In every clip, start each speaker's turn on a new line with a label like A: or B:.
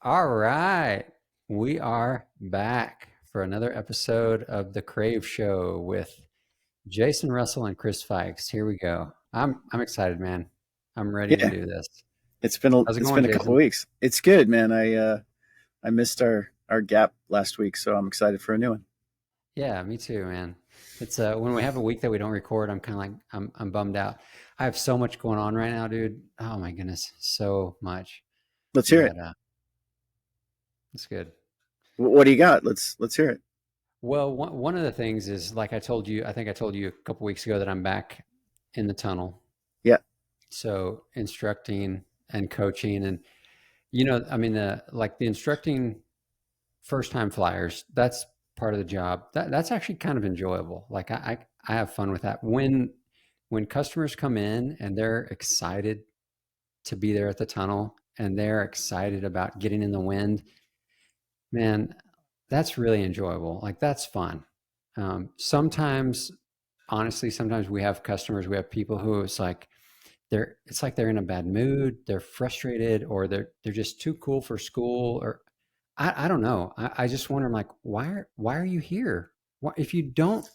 A: All right. We are back for another episode of the Krāv Show with Jason Russell and Chris Fikes. Here we go. I'm excited, man. I'm ready to
B: Yeah,
A: do this.
B: it's been
A: How's it
B: it's
A: going,
B: been a couple
A: Jason?
B: weeks. It's good, man. I missed our gap last week, so I'm excited for a new one.
A: Yeah, me too, man. It's when we have a week that we don't record, I'm kind of like I'm bummed out. I have so much going on right now, dude. Oh my goodness, so much.
B: Let's hear
A: But
B: it.
A: it's good.
B: What do you got? Let's hear it.
A: Well, one of the things is like I told you, I think I told you a couple weeks ago that I'm back in the tunnel.
B: Yeah.
A: So instructing and coaching and I mean the instructing first time flyers, that's part of the job. That's actually kind of enjoyable. Like I have fun with that. When customers come in and they're excited to be there at the tunnel and they're excited about getting in the wind, man, that's really enjoyable. Like that's fun. Sometimes, honestly, sometimes we have customers, we have people who it's like they're in a bad mood, they're frustrated, or they're just too cool for school, or I don't know. I just wonder, I'm like, why are you here? Why, if you don't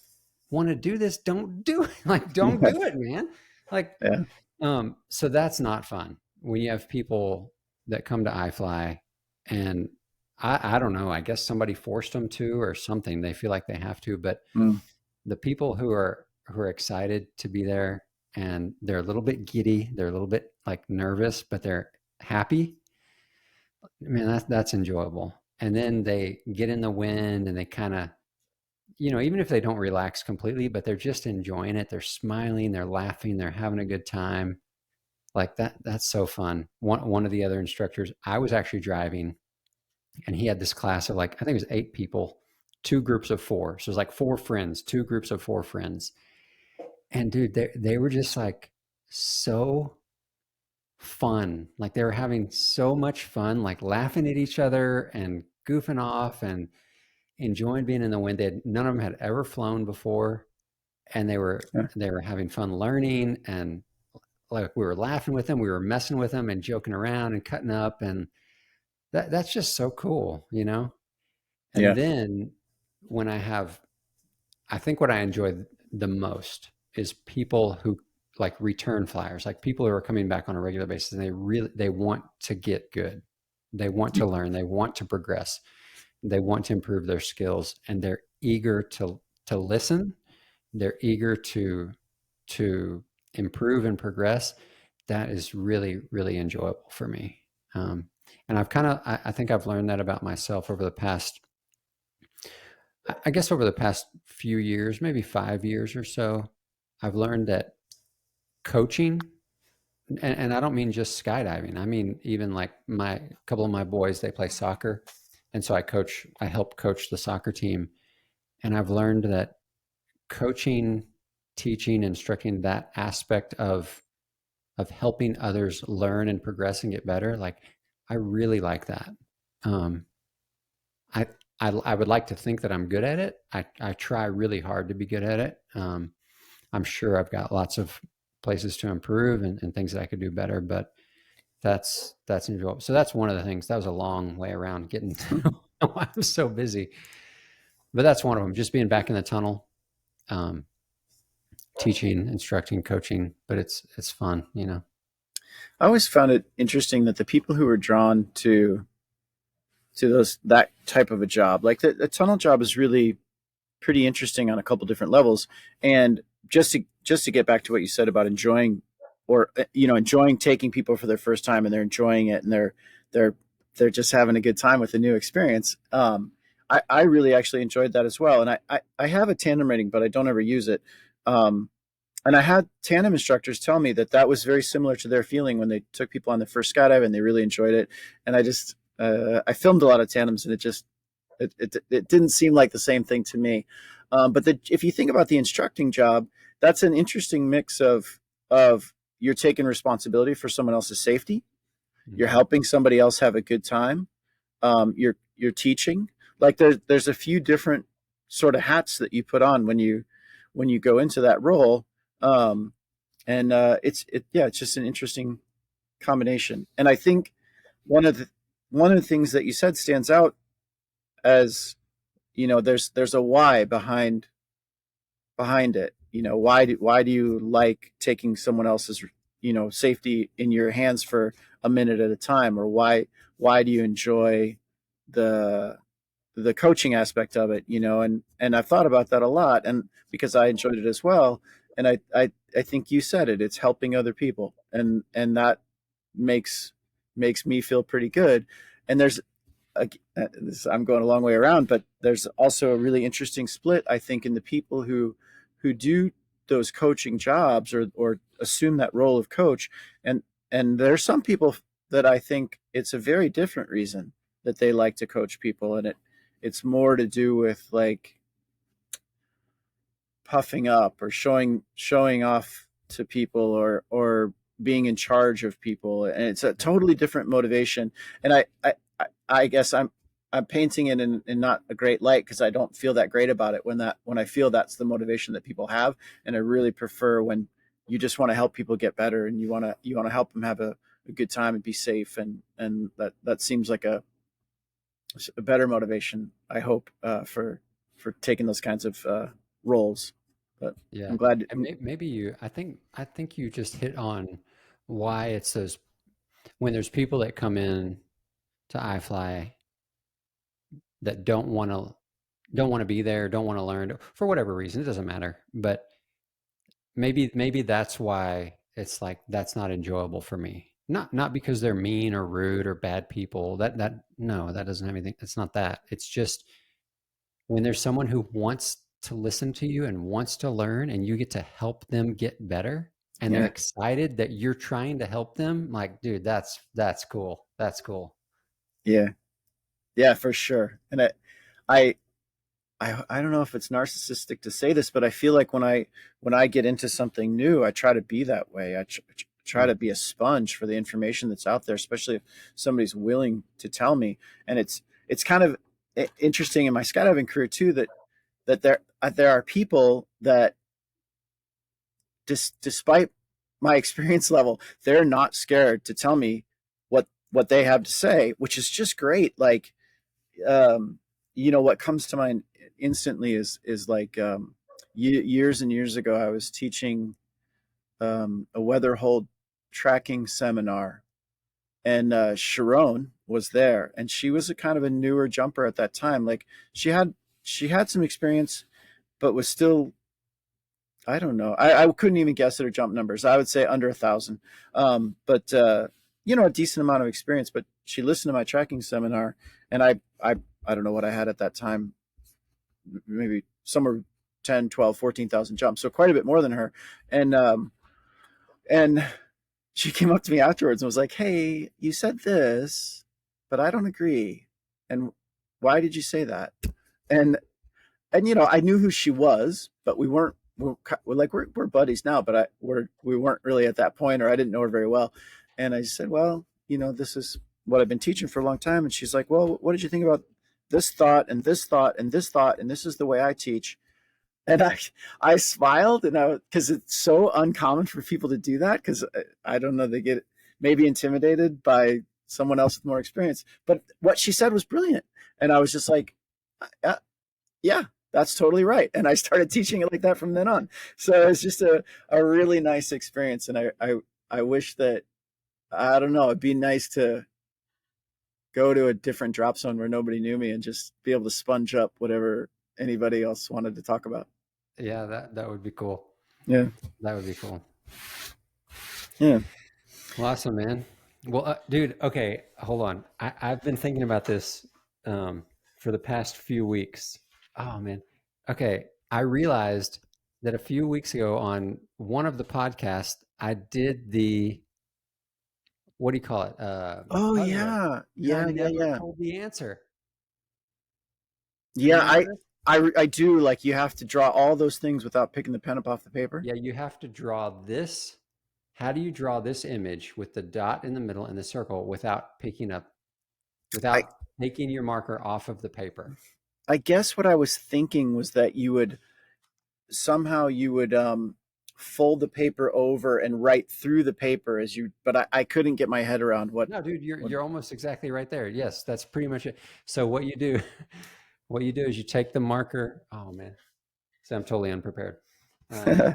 A: want to do this, don't do it. Like, don't
B: Yeah.
A: do it, man. Like,
B: Yeah.
A: so that's not fun when you have people that come to iFly and I don't know, I guess somebody forced them to or something. They feel like they have to, but
B: Mm.
A: the people who are excited to be there and they're a little bit giddy, they're a little bit like nervous, but they're happy. Man, that's enjoyable. And then they get in the wind and they kind of, even if they don't relax completely, but they're just enjoying it. They're smiling, they're laughing, they're having a good time. Like that's so fun. One of the other instructors, I was actually driving and he had this class of like, I think it was 8 people, two groups of four. So it was like four friends, two groups of four friends. And dude, they were just like so fun. Like they were having so much fun, like laughing at each other and goofing off and enjoying being in the wind. None of them had ever flown before, and
B: Yeah.
A: they were having fun learning. And like we were laughing with them, we were messing with them and joking around and cutting up, and that's just so cool. And
B: Yeah.
A: then when I think what I enjoy the most is people who like return flyers, like people who are coming back on a regular basis and they want to get good. They want to learn, they want to progress, they want to improve their skills, and they're eager to listen. They're eager to improve and progress. That is really, really enjoyable for me. And I think I've learned that about myself over the past, I guess over the past few years, maybe 5 years or so. I've learned that coaching, and I don't mean just skydiving. I mean, even like my couple of my boys, they play soccer. And so I help coach the soccer team. And I've learned that coaching, teaching, instructing, that aspect of helping others learn and progress and get better, like I really like that. Um, I, I would like to think that I'm good at it. I try really hard to be good at it. I'm sure I've got lots of places to improve and things that I could do better, but that's enjoyable. So that's one of the things. That was a long way around getting to I'm so busy, but that's one of them. Just being back in the tunnel, um, teaching, instructing, coaching, but it's fun.
B: I always found it interesting that the people who are drawn to those that type of a job, like the tunnel job, is really pretty interesting on a couple different levels. And just to get back to what you said about enjoying, or enjoying taking people for their first time, and they're enjoying it, and they're they're just having a good time with the new experience. I really actually enjoyed that as well. And I have a tandem rating, but I don't ever use it. Um, and I had tandem instructors tell me that that was very similar to their feeling when they took people on the first skydive, and they really enjoyed it. And I filmed a lot of tandems, and it didn't seem like the same thing to me. But if you think about the instructing job, that's an interesting mix of you're taking responsibility for someone else's safety, you're
A: Mm-hmm.
B: helping somebody else have a good time, you're teaching. Like there's a few different sort of hats that you put on when you go into that role. Um, and it's just an interesting combination. And I think one of the one of the things that you said stands out as, there's a why behind it. Why do you like taking someone else's safety in your hands for a minute at a time, or why do you enjoy the the coaching aspect of it, and I've thought about that a lot, and because I enjoyed it as well. And I think you said it, it's helping other people, and that makes makes me feel pretty good. And there's a, I'm going a long way around, but there's also a really interesting split, I think, in the people who do those coaching jobs, or assume that role of coach. And there's some people that I think it's a very different reason that they like to coach people, and it's more to do with like puffing up, or showing off to people, or being in charge of people, and it's a totally different motivation. And I guess I'm painting it in not a great light, because I don't feel that great about it when I feel that's the motivation that people have. And I really prefer when you just want to help people get better, and you want to help them have a good time and be safe. And that seems like a better motivation, I hope, for taking those kinds of roles. But I'm
A: Yeah.
B: glad.
A: And maybe I think you just hit on why it's those when there's people that come in to iFly that don't want to be there, don't want to learn for whatever reason, it doesn't matter. But maybe that's why it's like that's not enjoyable for me. Not because they're mean or rude or bad people. That no, that doesn't have anything. It's not that. It's just when there's someone who wants to listen to you and wants to learn and you get to help them get better and they're
B: Yeah,
A: excited that you're trying to help them, like, dude, that's cool. That's cool.
B: yeah, yeah, for sure. And I, I don't know if it's narcissistic to say this, but I feel like when I get into something new, I try to be that way. Try
A: Mm.
B: to be a sponge for the information that's out there, especially if somebody's willing to tell me. And it's kind of interesting in my skydiving career too, that there are people that, despite my experience level, they're not scared to tell me what they have to say, which is just great. Like, um, what comes to mind instantly is like, years and years ago, I was teaching a weather hold tracking seminar, and Sharon was there, and she was a kind of a newer jumper at that time. Like, she had some experience, but was still, I don't know. I couldn't even guess at her jump numbers. I would say under 1,000. But a decent amount of experience. But she listened to my tracking seminar, and I don't know what I had at that time, maybe somewhere 10, 12, 14,000 jumps. So quite a bit more than her. And she came up to me afterwards and was like, "Hey, you said this, but I don't agree. And why did you say that?" And I knew who she was, but we're buddies now, but we weren't really at that point, or I didn't know her very well. And I said, "Well, this is what I've been teaching for a long time." And she's like, "Well, what did you think about this thought and this thought and this thought, and this is the way I teach?" And I smiled, and because it's so uncommon for people to do that, because I don't know, they get maybe intimidated by someone else with more experience. But what she said was brilliant, and I was just like, "Yeah, yeah, that's totally right." And I started teaching it like that from then on. So it's just a really nice experience. And I wish that, I don't know, it'd be nice to go to a different drop zone where nobody knew me, and just be able to sponge up whatever anybody else wanted to talk about.
A: Yeah, that would be cool.
B: Yeah.
A: That would be cool.
B: Yeah.
A: Well, awesome, man. Well, dude, okay, hold on. I've been thinking about this for the past few weeks. Oh, man. Okay, I realized that a few weeks ago on one of the podcasts, I did the, what do you call it?
B: Oh
A: Puzzler.
B: yeah.
A: And I
B: Yeah, yeah,
A: never
B: yeah.
A: told the answer. Do you
B: Yeah,
A: remember this?
B: I do, like, you have to draw all those things without picking the pen up off the paper.
A: Yeah, you have to draw this. How do you draw this image with the dot in the middle and the circle
B: I
A: without taking your marker off of the paper?
B: I guess what I was thinking was that you would fold the paper over and write through the paper as you, but I couldn't get my head around
A: No, dude, you're
B: what
A: you're almost exactly right there. Yes, that's pretty much it. So what you do, what you do is you take the marker. Oh man, so I'm totally unprepared. Uh,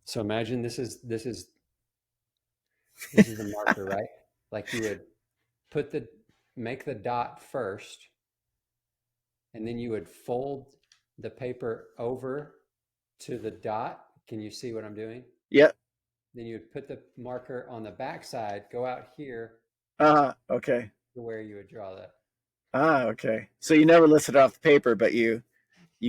A: so imagine this is the marker, right? Like you would put the make the dot first, and then you would fold the paper over to the dot. Can you see what I'm doing?
B: yeah.
A: Then you would put the marker on the back side, go out here
B: Okay.
A: to where you would draw that.
B: Okay. So you never listed off the paper, but you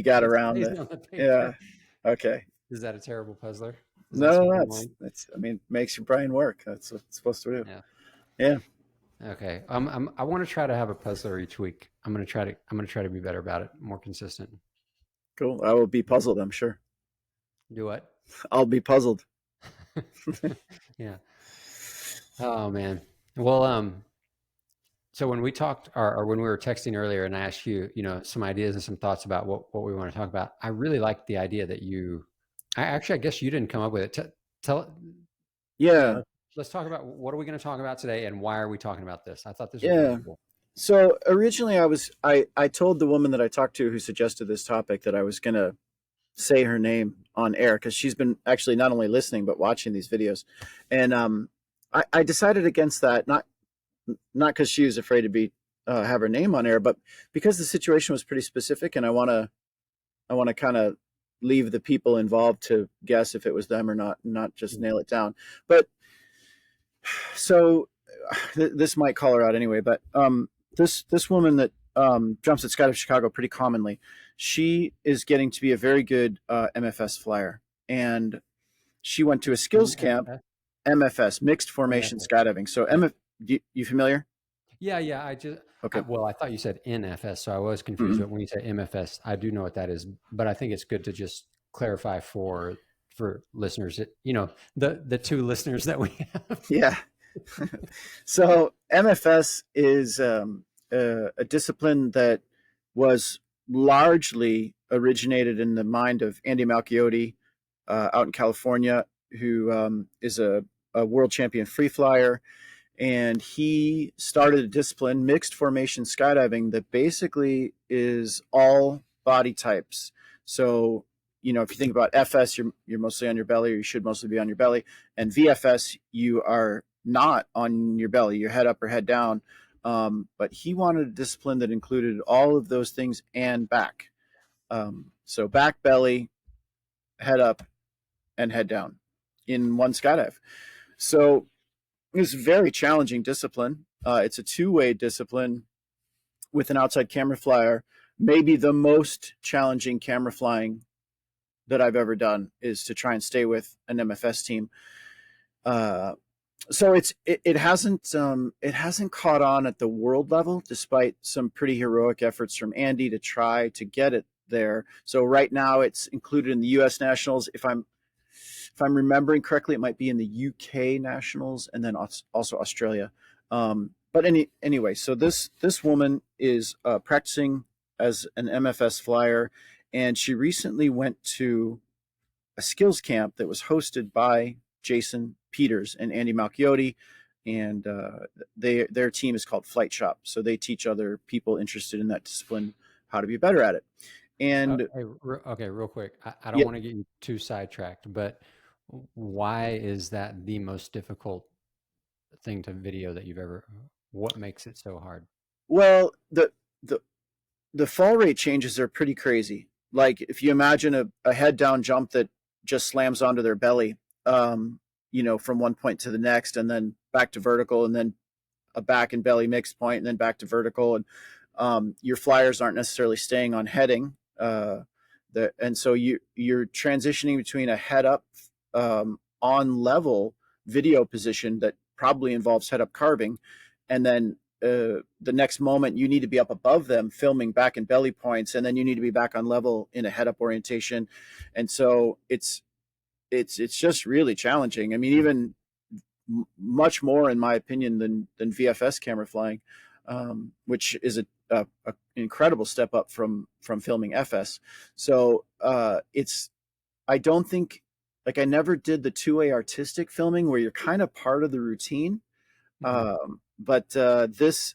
B: got
A: It
B: around
A: stays
B: the,
A: on the
B: yeah.
A: paper.
B: Okay.
A: Is that a terrible puzzler? Is that
B: No,
A: super
B: that's
A: annoying?
B: I mean, makes your brain work. That's what it's supposed to do.
A: Yeah.
B: Yeah.
A: Okay. I want to try to have a puzzler each week. I'm gonna try to be better about it, more consistent.
B: Cool. I will be puzzled, I'm sure.
A: Do what?
B: I'll be puzzled.
A: Yeah. Oh man. Well, so when we talked or when we were texting earlier and I asked you, some ideas and some thoughts about what we want to talk about, I really liked the idea that I guess you didn't come up with it. Tell,
B: Yeah.
A: let's talk about what are we going to talk about today and why are we talking about this? I thought this was really
B: Yeah.
A: cool.
B: So originally I told the woman that I talked to who suggested this topic that I was going to say her name on air because she's been actually not only listening but watching these videos. And I decided against that, not because she was afraid to be have her name on air, but because the situation was pretty specific, and I want to kind of leave the people involved to guess if it was them or not just nail it down. But so this might call her out anyway. But this woman that jumps at Skydiving Chicago pretty commonly, she is getting to be a very good MFS flyer, and she went to a skills camp.
A: MFS?
B: MFS, mixed formation
A: MFS.
B: skydiving. So
A: Okay.
B: you familiar?
A: Yeah, yeah.
B: Okay.
A: Well, I thought you said NFS, so I was confused.
B: Mm-mm.
A: But when you say MFS, I do know what that is. But I think it's good to just clarify for listeners. The two listeners that we have.
B: Yeah. So MFS is a discipline that was largely originated in the mind of Andy Malchiotti out in California, who is a world champion free flyer. And he started a discipline, mixed formation skydiving, that basically is all body types. So, if you think about FS, you're mostly on your belly, or you should mostly be on your belly. And VFS, you are not on your belly, you're head up or head down. But he wanted a discipline that included all of those things and back. So back, belly, head up, and head down in one skydive. So it's a very challenging discipline. It's a two-way discipline with an outside camera flyer. Maybe the most challenging camera flying that I've ever done is to try and stay with an MFS team. So it hasn't caught on at the world level, despite some pretty heroic efforts from Andy to try to get it there. So right now it's included in the U.S. Nationals. If I'm remembering correctly, it might be in the UK Nationals and then also Australia. But anyway, so this woman is practicing as an MFS flyer, and she recently went to a skills camp that was hosted by Jason Peters and Andy Malchiotti, and their team is called Flight Shop. So they teach other people interested in that discipline how to be better at it. And
A: Okay, real quick. I don't
B: yeah,
A: want to get you too sidetracked, but why is that the most difficult thing to video that you've ever? What makes it so hard?
B: well, the the fall rate changes are pretty crazy. Like if you imagine a head down jump that just slams onto their belly, from one point to the next, and then back to vertical, and then a back and belly mixed point, and then back to vertical, and your flyers aren't necessarily staying on heading. And so you're transitioning between a head up on level video position that probably involves head up carving, and then the next moment you need to be up above them filming back and belly points, and then you need to be back on level in a head up orientation. And so it's just really challenging. I mean, even much more in my opinion than VFS camera flying, which is a incredible step up from filming FS. So I don't think, like, I never did the two-way artistic filming where you're kind of part of the routine.
A: Hmm.
B: But this,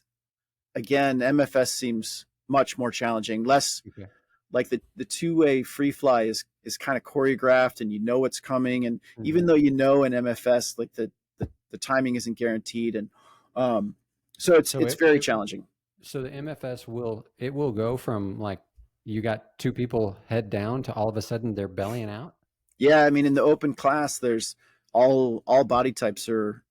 B: again, MFS seems much more challenging. Less
A: Okay.
B: like the two-way free fly is kind of choreographed and you know what's coming. And
A: Hmm.
B: even though you know in MFS, like the timing isn't guaranteed. And um, so
A: So
B: it's very challenging.
A: so the MFS will go from like you got two people head down to all of a sudden they're bellying out.
B: Yeah, I mean, in the open class, there's all body types are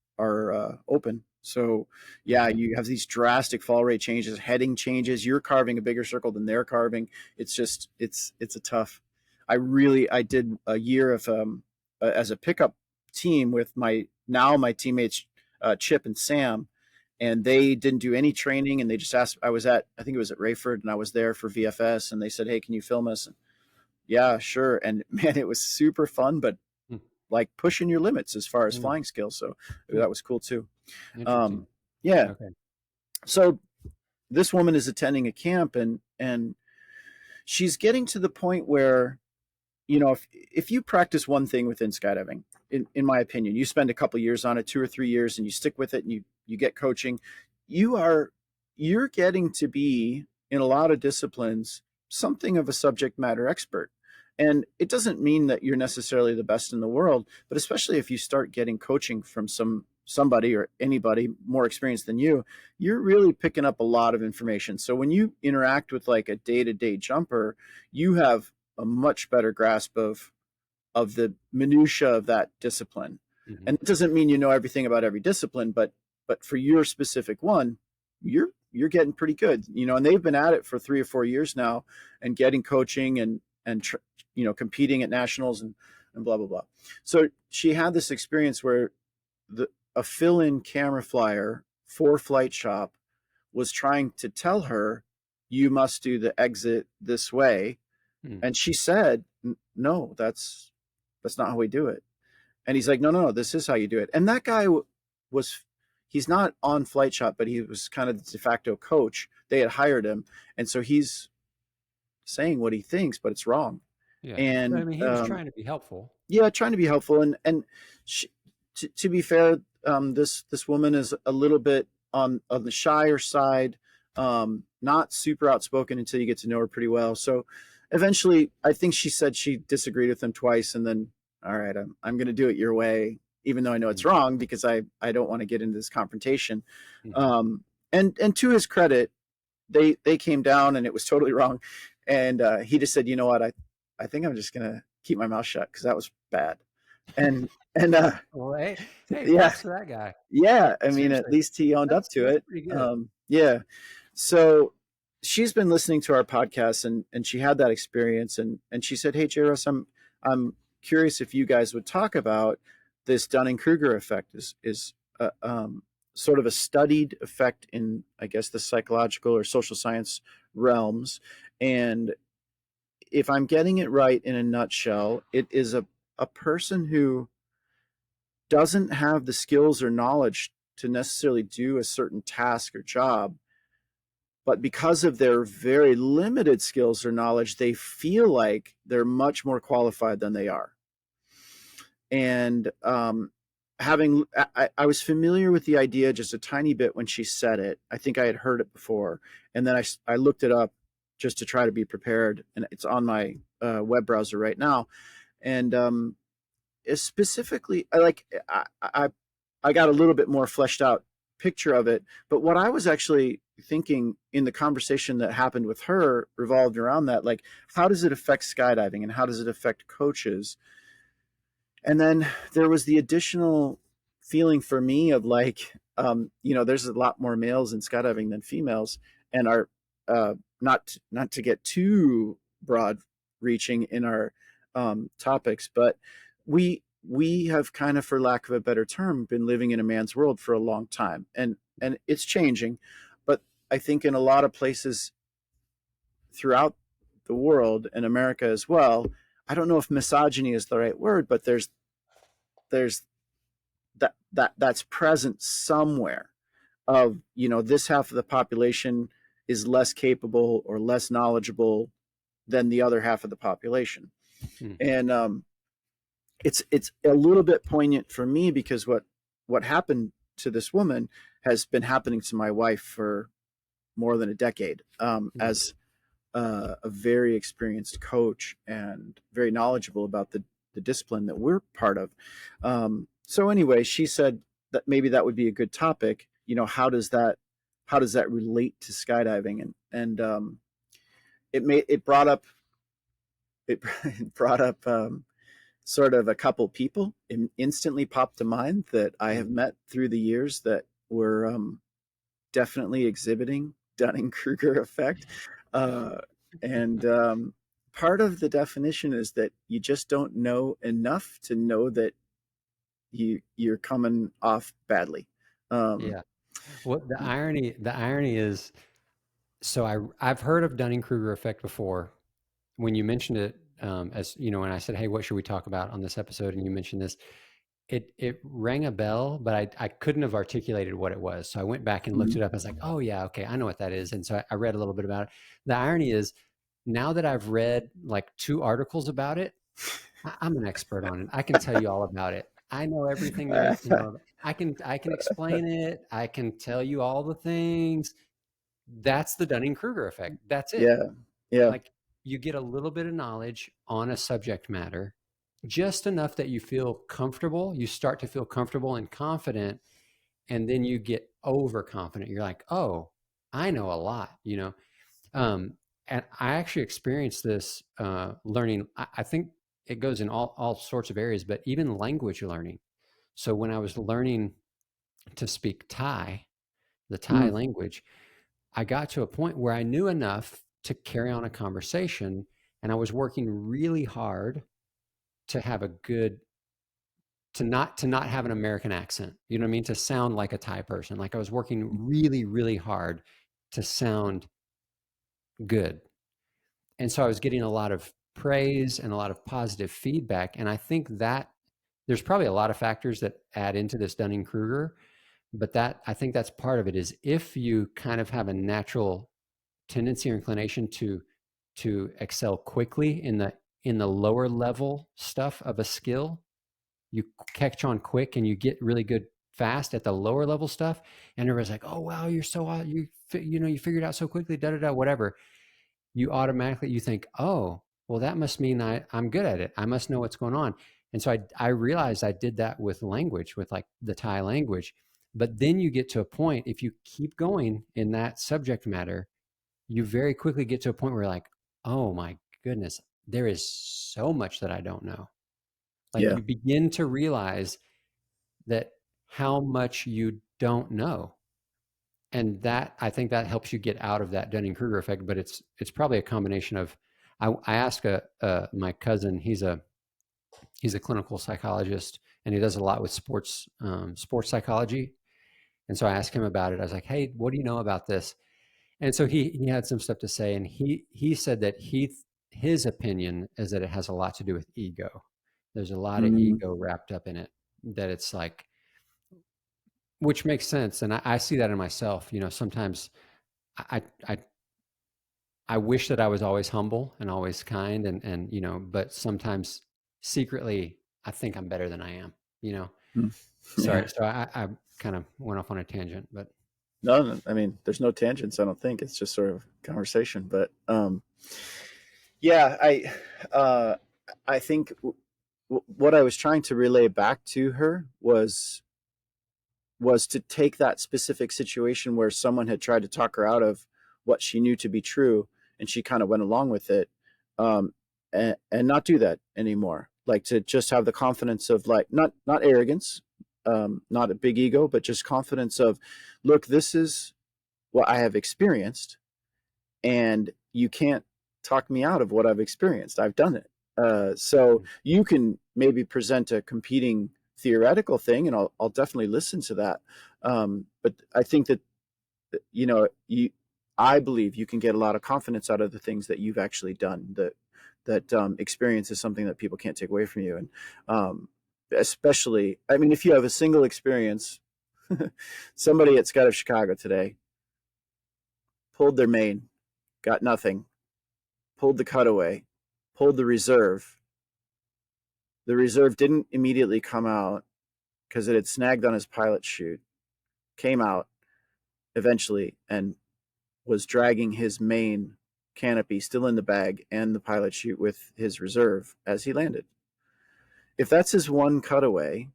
B: open. So yeah,
A: Okay.
B: you have these drastic fall rate changes, heading changes. You're carving a bigger circle than they're carving. It's just it's a tough. I did a year of as a pickup team with my teammates Chip and Sam, and they didn't do any training, and they just asked. I think it was at Rayford, and I was there for VFS, and they said, "Hey, can you film us?" Yeah, sure. And man, it was super fun, but
A: Hmm.
B: like pushing your limits as far as
A: Hmm.
B: flying skills. So
A: Hmm.
B: that was cool too.
A: Interesting.
B: Um, yeah.
A: Okay.
B: So this woman is attending a camp, and she's getting to the point where, if you practice one thing within skydiving, in my opinion, you spend a couple years on it, 2 or 3 years, and you stick with it, and you get coaching, you are you're getting to be in a lot of disciplines something of a subject matter expert. And it doesn't mean that you're necessarily the best in the world, but especially if you start getting coaching from somebody or anybody more experienced than you, you're really picking up a lot of information. So when you interact with like a day-to-day jumper, you have a much better grasp of the minutia of that discipline.
A: Hmm.
B: And it doesn't mean you know everything about every discipline, but for your specific one, you're getting pretty good. And they've been at it for 3 or 4 years now, and getting coaching and competing at nationals and blah blah blah. So she had this experience where a fill-in camera flyer for Flight Shop was trying to tell her, you must do the exit this way,
A: Hmm.
B: and she said, no, that's not how we do it. And he's like, no, no, no, this is how you do it. And that guy was, he's not on Flight Shop, but he was kind of the de facto coach. They had hired him. And so he's saying what he thinks, but it's wrong.
A: Yeah. But I
B: And
A: mean, he was trying to be helpful.
B: yeah, trying to be helpful. And she, to be fair, this woman is a little bit on the shyer side, not super outspoken until you get to know her pretty well. So eventually, I think she said she disagreed with him twice, and then, all right, I'm going to do it your way, even though I know it's
A: Hmm.
B: wrong, because I don't want to get into this confrontation.
A: Hmm.
B: Um, and to his credit, they came down, and it was totally wrong, and he just said, you know what, I think I'm just going to keep my mouth shut because that was bad. And
A: Well, hey,
B: yeah,
A: props to that guy.
B: yeah, I mean, at
A: Seriously,
B: least he owned up to
A: that's
B: it.
A: pretty good.
B: Yeah. So she's been listening to our podcast, and she had that experience, and she said, "Hey, JRuss, I'm curious if you guys would talk about this Dunning Kruger effect. Is sort of a studied effect in, I guess, the psychological or social science realms. And if I'm getting it right in a nutshell, it is a person who doesn't have the skills or knowledge to necessarily do a certain task or job, but because of their very limited skills or knowledge, they feel like they're much more qualified than they are. And I was familiar with the idea just a tiny bit when she said it. I think I had heard it before, and then I looked it up just to try to be prepared, and it's on my web browser right now. And specifically, I got a little bit more fleshed out picture of it. But what I was actually thinking in the conversation that happened with her revolved around that, like, how does it affect skydiving and how does it affect coaches? And then there was the additional feeling for me of like, there's a lot more males in skydiving than females, and our not to get too broad reaching in our topics, but we have kind of, for lack of a better term, been living in a man's world for a long time, and it's changing, but I think in a lot of places throughout the world and America as well, I don't know if misogyny is the right word, but there's that's present somewhere of, this half of the population is less capable or less knowledgeable than the other half of the population.
A: Hmm.
B: And it's a little bit poignant for me because what happened to this woman has been happening to my wife for more than a decade,
A: Mm.
B: as a very experienced coach and very knowledgeable about the discipline that we're part of. So anyway, she said that maybe that would be a good topic. You know, how does that relate to skydiving? And it brought up it, it brought up sort of a couple people instantly popped to mind that I have
A: Mm.
B: met through the years that were definitely exhibiting Dunning Kruger effect. Uh, and part of the definition is that you just don't know enough to know that you're coming off badly. Um,
A: Yeah. Well, the irony is, so I've heard of Dunning-Kruger effect before. When you mentioned it, as you know, when I said, "Hey, what should we talk about on this episode?" and you mentioned this, it rang a bell, but I couldn't have articulated what it was. So I went back and looked
B: mm,
A: it up. I was like, "Oh yeah, okay, I know what that is." And so I read a little bit about it. The irony is, now that I've read like 2 articles about it, I'm an expert on it. I can tell you all about it. I know everything there is to know. I can explain it. I can tell you all the things. That's the Dunning-Kruger effect. That's it.
B: yeah, yeah,
A: Like, you get a little bit of knowledge on a subject matter, just enough that you feel comfortable. You start to feel comfortable and confident, and then you get overconfident. You're like, oh, I know a lot, you know. Um, and I actually experienced this learning. I think it goes in all sorts of areas, but even language learning. So when I was learning to speak Thai, the Thai
B: mm,
A: language, I got to a point where I knew enough to carry on a conversation, and I was working really hard to have a good to not have an American accent. You know what I mean? To sound like a Thai person. Like, I was working really, really hard to sound good. And so I was getting a lot of praise and a lot of positive feedback. And I think that there's probably a lot of factors that add into this Dunning-Kruger, but that I think that's part of it, is if you kind of have a natural tendency or inclination to excel quickly in the lower level stuff of a skill, you catch on quick and you get really good fast at the lower level stuff, and everybody's like, oh wow, you're so you know, you figured out so quickly, da da da, whatever. You automatically, you think, oh well, that must mean I'm good at it, I must know what's going on. And so I realized I did that with language, with like the Thai language. But then you get to a point, if you keep going in that subject matter, you very quickly get to a point where you're like, oh my goodness, there is so much that I don't know. Like,
B: yeah,
A: you begin to realize that how much you don't know. And that, I think that helps you get out of that Dunning-Kruger effect. But it's probably a combination of, I asked my cousin, he's a clinical psychologist, and he does a lot with sports psychology. And so I asked him about it. I was like, hey, what do you know about this? And so he had some stuff to say, and he said that his opinion is that it has a lot to do with ego. There's a lot of
B: mm,
A: ego wrapped up in it. That it's like, which makes sense, and I see that in myself. You know, sometimes I I I wish that I was always humble and always kind, and you know, but sometimes secretly I think I'm better than I am. You know,
B: mm,
A: sorry.
B: yeah.
A: So I kind of went off on a tangent, but
B: No, no, I mean, there's no tangents. I don't think it's just sort of conversation, but yeah, uh, I think what I was trying to relay back to her was to take that specific situation where someone had tried to talk her out of what she knew to be true, and she kind of went along with it, and not do that anymore. Like, to just have the confidence of, like, not arrogance, not a big ego, but just confidence of, look, this is what I have experienced, and you can't talk me out of what I've experienced. I've done it. So you can maybe present a competing theoretical thing, and I'll definitely listen to that. But I think that, you know, I believe you can get a lot of confidence out of the things that you've actually done. That experience is something that people can't take away from you, and especially, I mean, if you have a single experience, somebody at Skydive Chicago today pulled their main, got nothing, pulled the cutaway, pulled the reserve. The reserve didn't immediately come out because it had snagged on his pilot chute, came out eventually, and was dragging his main canopy still in the bag and the pilot chute with his reserve as he landed. If that's his one cutaway,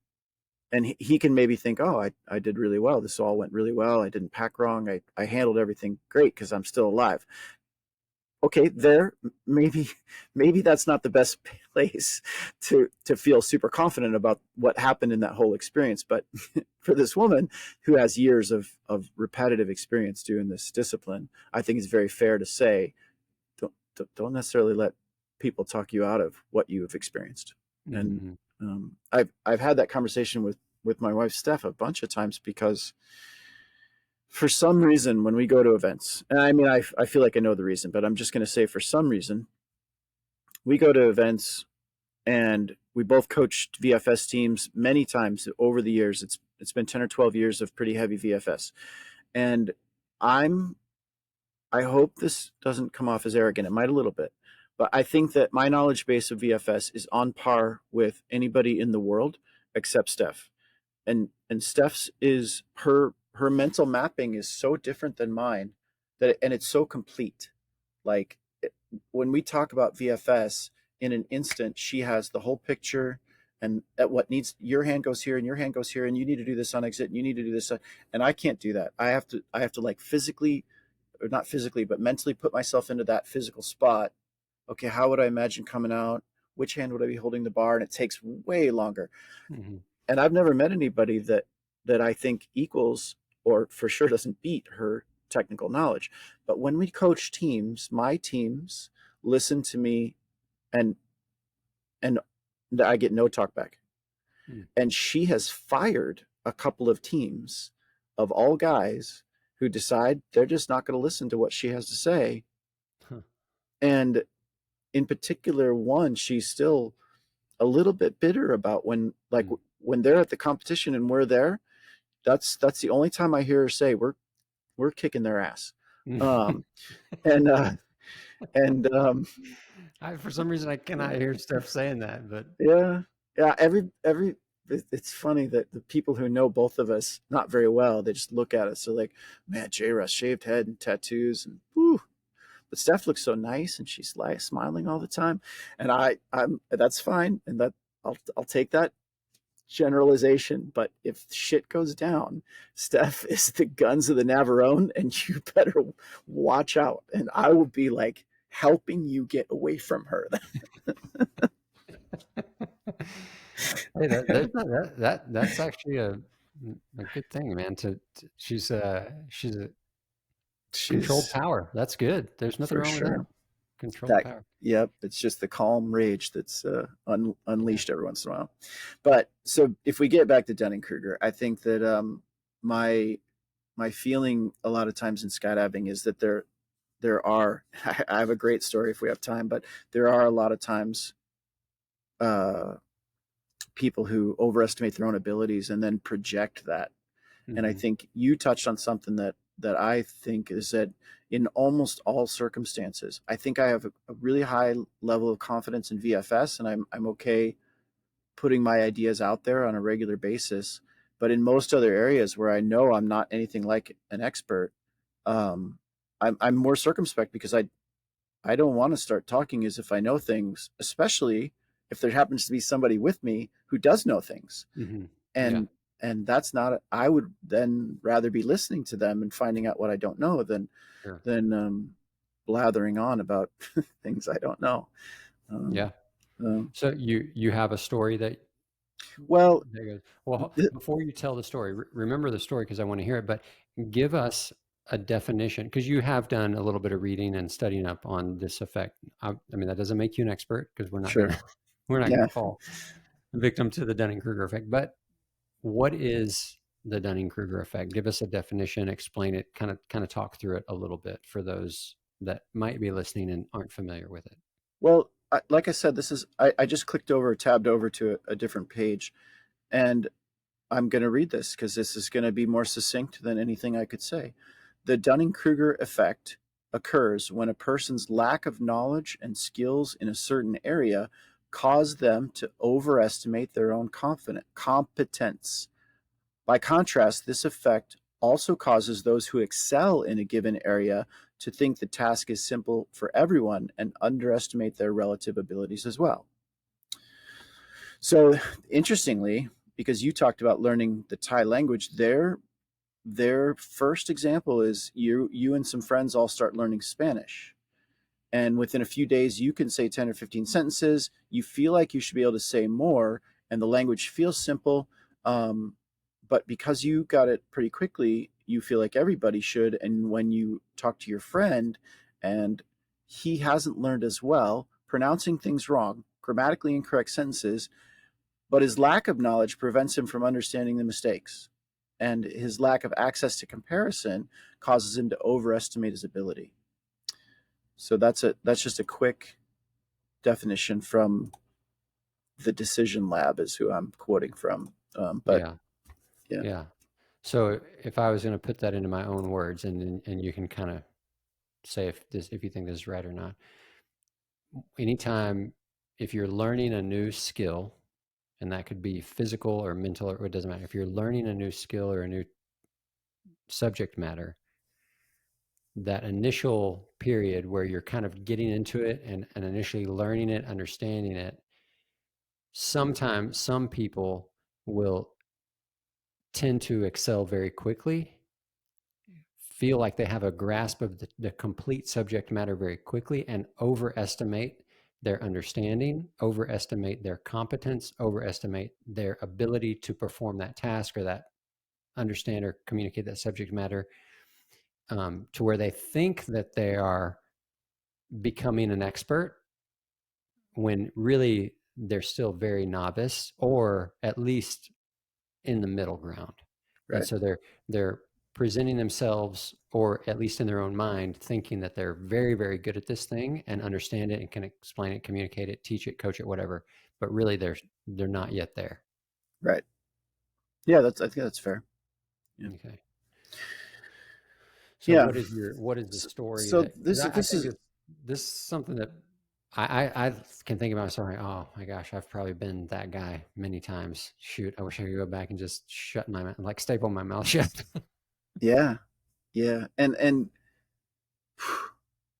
B: and he can maybe think, oh, I did really well. This all went really well. I didn't pack wrong. I handled everything great because I'm still alive. Okay, there, maybe that's not the best place to feel super confident about what happened in that whole experience. But for this woman who has years of repetitive experience doing this discipline, I think it's very fair to say, don't necessarily let people talk you out of what you have experienced. And I've had that conversation with my wife Steph a bunch of times, because for some reason when we go to events, and I mean I feel like I know the reason, but I'm just going to say for some reason we go to events, and we both coached VFS teams many times over the years. It's been 10 or 12 years of pretty heavy VFS, and I hope this doesn't come off as arrogant. It might a little bit, but I think that my knowledge base of VFS is on par with anybody in the world except Steph. And Steph's is her mental mapping is so different than mine, and it's so complete. Like when we talk about VFS, in an instant she has the whole picture, and at what needs, your hand goes here and your hand goes here, and you need to do this on exit and you need to do this, and I can't do that. I have to like physically, or not physically but mentally, put myself into that physical spot. Okay, how would I imagine coming out? Which hand would I be holding the bar? And it takes way longer.
A: Mm-hmm.
B: And I've never met anybody that I think equals, or for sure doesn't beat, her technical knowledge. But when we coach teams, my teams listen to me, and I get no talk back. Mm. And she has fired a couple of teams of all guys who decide they're just not going to listen to what she has to say. Huh. And in particular one, she's still a little bit bitter about when, like, when they're at the competition and we're there. That's the only time I hear her say we're kicking their ass. And
A: for some reason I cannot hear Steph saying that, but
B: yeah, every it's funny that the people who know both of us not very well, they just look at us, they're like, man, JRuss, shaved head and tattoos, and whew. But Steph looks so nice, and she's like smiling all the time, and I'm that's fine, and that I'll take that generalization. But if shit goes down, Steph is the guns of the Navarone, and you better watch out. And I will be like helping you get away from her.
A: Hey, that's actually a good thing, man. She's a controlled power. That's good. There's nothing wrong with that. Controlled power.
B: Yep, it's just the calm rage that's unleashed every once in a while. But so if we get back to Dunning Kruger, I think that my feeling a lot of times in skydiving is that there are I have a great story if we have time, but there are a lot of times people who overestimate their own abilities and then project that. Mm-hmm. And I think you touched on something that I think is that in almost all circumstances, I think I have a really high level of confidence in VFS, and I'm okay putting my ideas out there on a regular basis. But in most other areas where I know I'm not anything like an expert, I'm more circumspect, because I don't want to start talking as if I know things, especially if there happens to be somebody with me who does know things. Mm-hmm. And that's not, I would then rather be listening to them and finding out what I don't know than blathering on about things I don't know.
A: So you have a story that,
B: well,
A: before you tell the story, remember the story, because I want to hear it, but give us a definition, because you have done a little bit of reading and studying up on this effect. I mean, that doesn't make you an expert, because we're not going to fall victim to the Dunning Kruger effect. But what is the Dunning Kruger effect? Give us a definition, explain it, kind of talk through it a little bit for those that might be listening and aren't familiar with it.
B: Well, like I said, I just tabbed over to a different page, and I'm going to read this because this is going to be more succinct than anything I could say. The Dunning Kruger effect occurs when a person's lack of knowledge and skills in a certain area cause them to overestimate their own competence. By contrast, this effect also causes those who excel in a given area to think the task is simple for everyone and underestimate their relative abilities as well. So, interestingly, because you talked about learning the Thai language, their first example is you and some friends all start learning Spanish. And within a few days, you can say 10 or 15 sentences. You feel like you should be able to say more, and the language feels simple. Um, but because you got it pretty quickly, you feel like everybody should. And when you talk to your friend and he hasn't learned as well, pronouncing things wrong, grammatically incorrect sentences, but his lack of knowledge prevents him from understanding the mistakes. And his lack of access to comparison causes him to overestimate his ability. So that's just a quick definition from the Decision Lab is who I'm quoting from. But
A: Yeah.
B: yeah,
A: Yeah. So if I was going to put that into my own words, and you can kind of say if you think this is right or not. Anytime if you're learning a new skill, and that could be physical or mental, or it doesn't matter. If you're learning a new skill or a new subject matter, that initial period where you're kind of getting into it and initially learning it, understanding it, sometimes some people will tend to excel very quickly, feel like they have a grasp of the complete subject matter very quickly, and overestimate their understanding, overestimate their competence, overestimate their ability to perform that task or that understand or communicate that subject matter, to where they think that they are becoming an expert when really they're still very novice, or at least in the middle ground. And
B: right,
A: so they're presenting themselves, or at least in their own mind, thinking that they're very, very good at this thing and understand it and can explain it, communicate it, teach it, coach it, whatever. But really they're not yet there.
B: right. Yeah, I think that's fair. Yeah,
A: Okay. So
B: yeah.
A: what is the
B: So,
A: story
B: so
A: that, because
B: this
A: I
B: this
A: think
B: is
A: this is something that I can think about myself like, oh my gosh, I've probably been that guy many times. Shoot, I wish I could go back and just shut my mouth, like staple my mouth shut.
B: yeah, yeah, and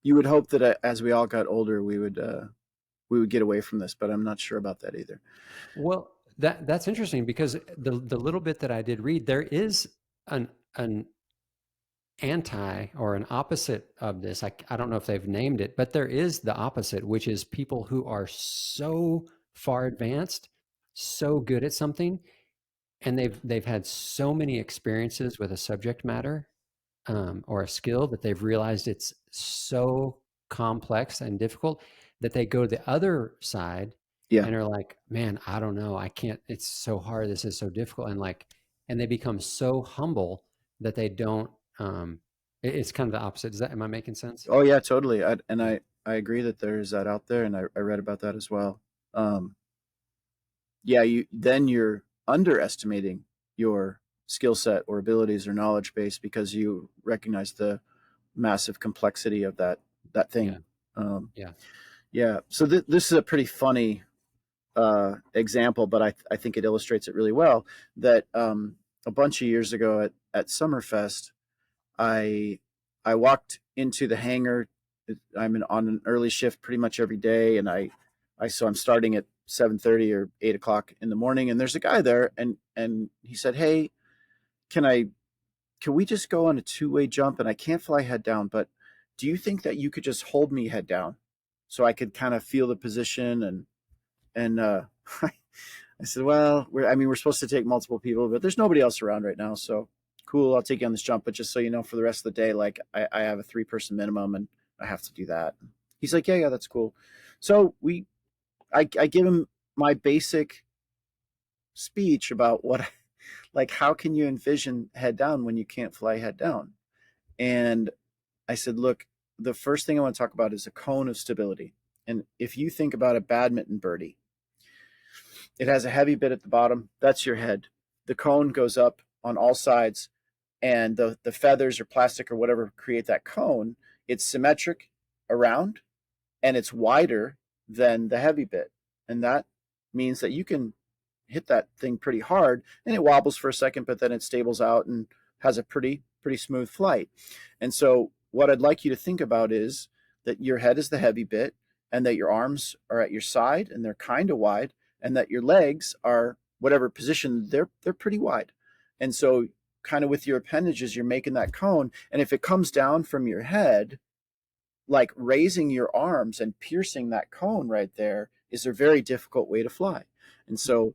B: you would hope that as we all got older, we would get away from this, but I'm not sure about that either.
A: Well, that's interesting because the little bit that I did read, there is an anti or an opposite of this. I don't know if they've named it, but there is the opposite, which is people who are so far advanced, so good at something, and they've had so many experiences with a subject matter, or a skill, that they've realized it's so complex and difficult that they go to the other side
B: Yeah.
A: and are like, man, I don't know, I can't, it's so hard, this is so difficult, and like, and they become so humble that they don't, it's kind of the opposite. Am I making sense?
B: Oh yeah, totally.
A: Yeah.
B: I agree that there's that out there, and I read about that as well. Um, yeah, you're underestimating your skill set or abilities or knowledge base because you recognize the massive complexity of that
A: Yeah.
B: thing. Um,
A: Yeah.
B: yeah. So this is a pretty funny example, but I think it illustrates it really well. That a bunch of years ago at Summerfest, I I walked into the hangar. On an early shift pretty much every day, and so I'm starting at 7:30 or 8 o'clock in the morning, and there's a guy there, and he said, "Hey, can I can we just go on a two-way jump? And I can't fly head down, but do you think that you could just hold me head down so I could kind of feel the position?" And I said, "Well, we're supposed to take multiple people, but there's nobody else around right now, so cool. I'll take you on this jump, but just so you know, for the rest of the day, like I have a 3-person minimum, and I have to do that." He's like, "Yeah, yeah, that's cool." So I give him my basic speech about like how can you envision head down when you can't fly head down, and I said, "Look, the first thing I want to talk about is a cone of stability, and if you think about a badminton birdie, it has a heavy bit at the bottom. That's your head. The cone goes up on all sides, and the feathers or plastic or whatever create that cone. It's symmetric around, and it's wider than the heavy bit. and that means that you can hit that thing pretty hard, and it wobbles for a second, but then it stables out and has a pretty smooth flight. And so what I'd like you to think about is that your head is the heavy bit, and that your arms are at your side and they're kind of wide, and that your legs are whatever position they're pretty wide. And so kind of with your appendages you're making that cone, and if it comes down from your head, like raising your arms and piercing that cone right there is a very difficult way to fly. And so,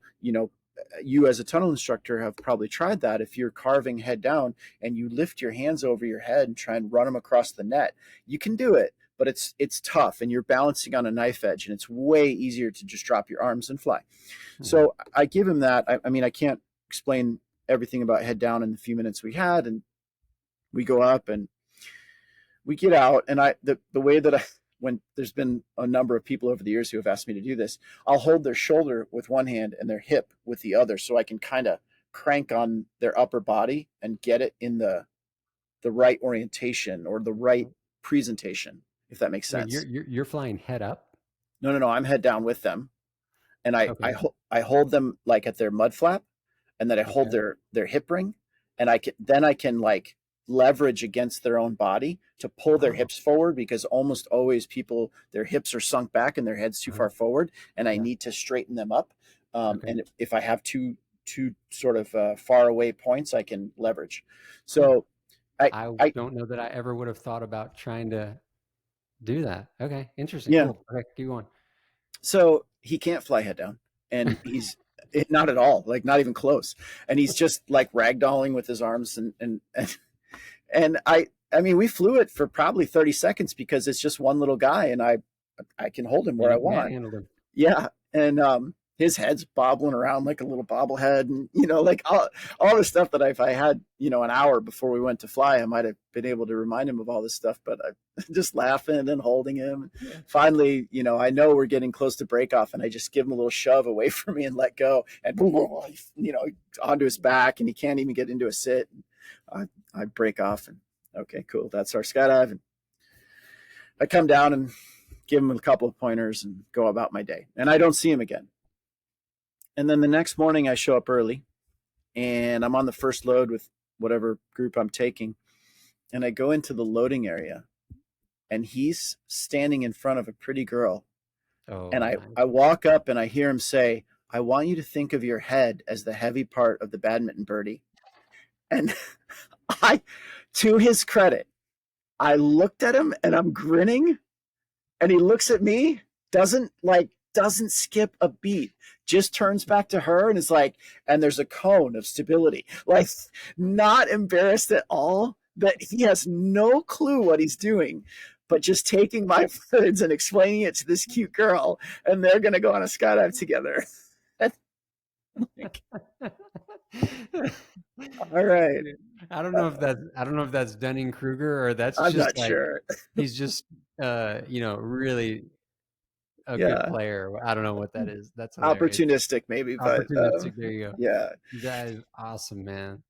B: you as a tunnel instructor have probably tried that. If you're carving head down and you lift your hands over your head and try and run them across the net, you can do it, but it's tough, and you're balancing on a knife edge, and it's way easier to just drop your arms and fly.
A: Mhm.
B: So I give him that. I mean, I can't explain everything about head down in the few minutes we had, and we go up and we get out, and the way that I, when there's been a number of people over the years who have asked me to do this, I'll hold their shoulder with one hand and their hip with the other, so I can kind of crank on their upper body and get it in the right orientation or the right presentation, if that makes
A: Wait,
B: sense.
A: you're flying head up?
B: No, no, no. I'm head down with them, and
A: Okay.
B: I hold them like at their mud flap, and then I hold
A: Okay.
B: their hip ring, and I can like leverage against their own body to pull their
A: Oh.
B: hips forward, because almost always people, their hips are sunk back and their head's too
A: Uh-huh.
B: far forward, and I
A: Yeah.
B: need to straighten them up.
A: Okay.
B: And if I have two sort of far away points, I can leverage.
A: Huh.
B: So I
A: I
B: I
A: don't know that I ever would have thought about trying to do that. Okay. Interesting.
B: yeah.
A: Cool. Okay. Keep going.
B: So he can't fly head down, and he's not at all, like not even close. And he's just like ragdolling with his arms, and I mean, we flew it for probably 30 seconds because it's just one little guy, and I can hold him where I
A: You
B: want.
A: manhandled him.
B: Yeah, and his head's bobbling around like a little bobblehead, and like all the stuff that if I had an hour before we went to fly, I might have been able to remind him of all this stuff. But I'm just laughing and holding him.
A: Yeah.
B: Finally, I know we're getting close to break off, and I just give him a little shove away from me and let go, and onto his back, and he can't even get into a sit. I break off, and okay, cool. That's our skydive, and I come down and give him a couple of pointers and go about my day. And I don't see him again. And then the next morning I show up early, and I'm on the first load with whatever group I'm taking. And I go into the loading area, and he's standing in front of a pretty girl. And
A: Oh,
B: I
A: nice.
B: walk up and I hear him say, "I want you to think of your head as the heavy part of the badminton birdie." And I, to his credit, I looked at him and I'm grinning, and he looks at me, doesn't skip a beat, just turns back to her and is like, and there's a cone of stability, like not embarrassed at all, that he has no clue what he's doing, but just taking my words and explaining it to this cute girl, and they're gonna go on a skydive together. Like, all right.
A: I don't know if that's Dunning Kruger or that's
B: I'm
A: just
B: not
A: like
B: sure.
A: he's just really a good
B: Yeah,
A: player. I don't know what that is. That's hilarious.
B: opportunistic maybe, but
A: Opportunistic. There you go.
B: yeah.
A: That is awesome, man.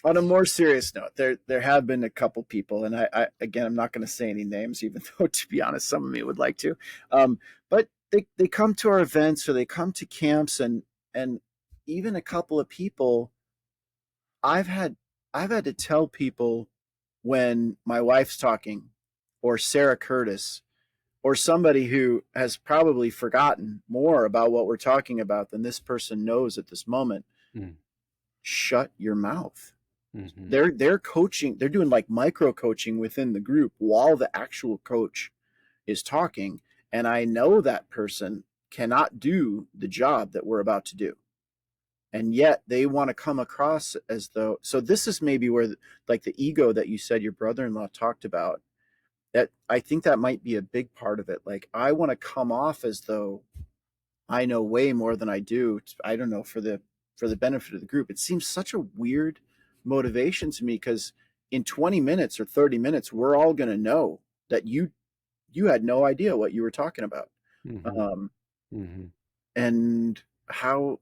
B: On a more serious note, there have been a couple people, and I again, I'm not going to say any names, even though, to be honest, some of me would like to. But they come to our events, or they come to camps, and even a couple of people, I've had I've had to tell people, when my wife's talking, or Sarah Curtis, or somebody who has probably forgotten more about what we're talking about than this person knows at this moment,
A: Mm,
B: shut your mouth.
A: mhm.
B: They're coaching, they're doing like micro coaching within the group while the actual coach is talking, and I know that person cannot do the job that we're about to do, and yet they want to come across as though, so this is maybe where like the ego that you said your brother-in-law talked about, that I think that might be a big part of it. Like, I want to come off as though I know way more than I do. I don't know, for the benefit of the group. It seems such a weird motivation to me, because in 20 minutes or 30 minutes, we're all going to know that you had no idea what you were talking about.
A: Mhm.
B: Um,
A: Mhm.
B: and how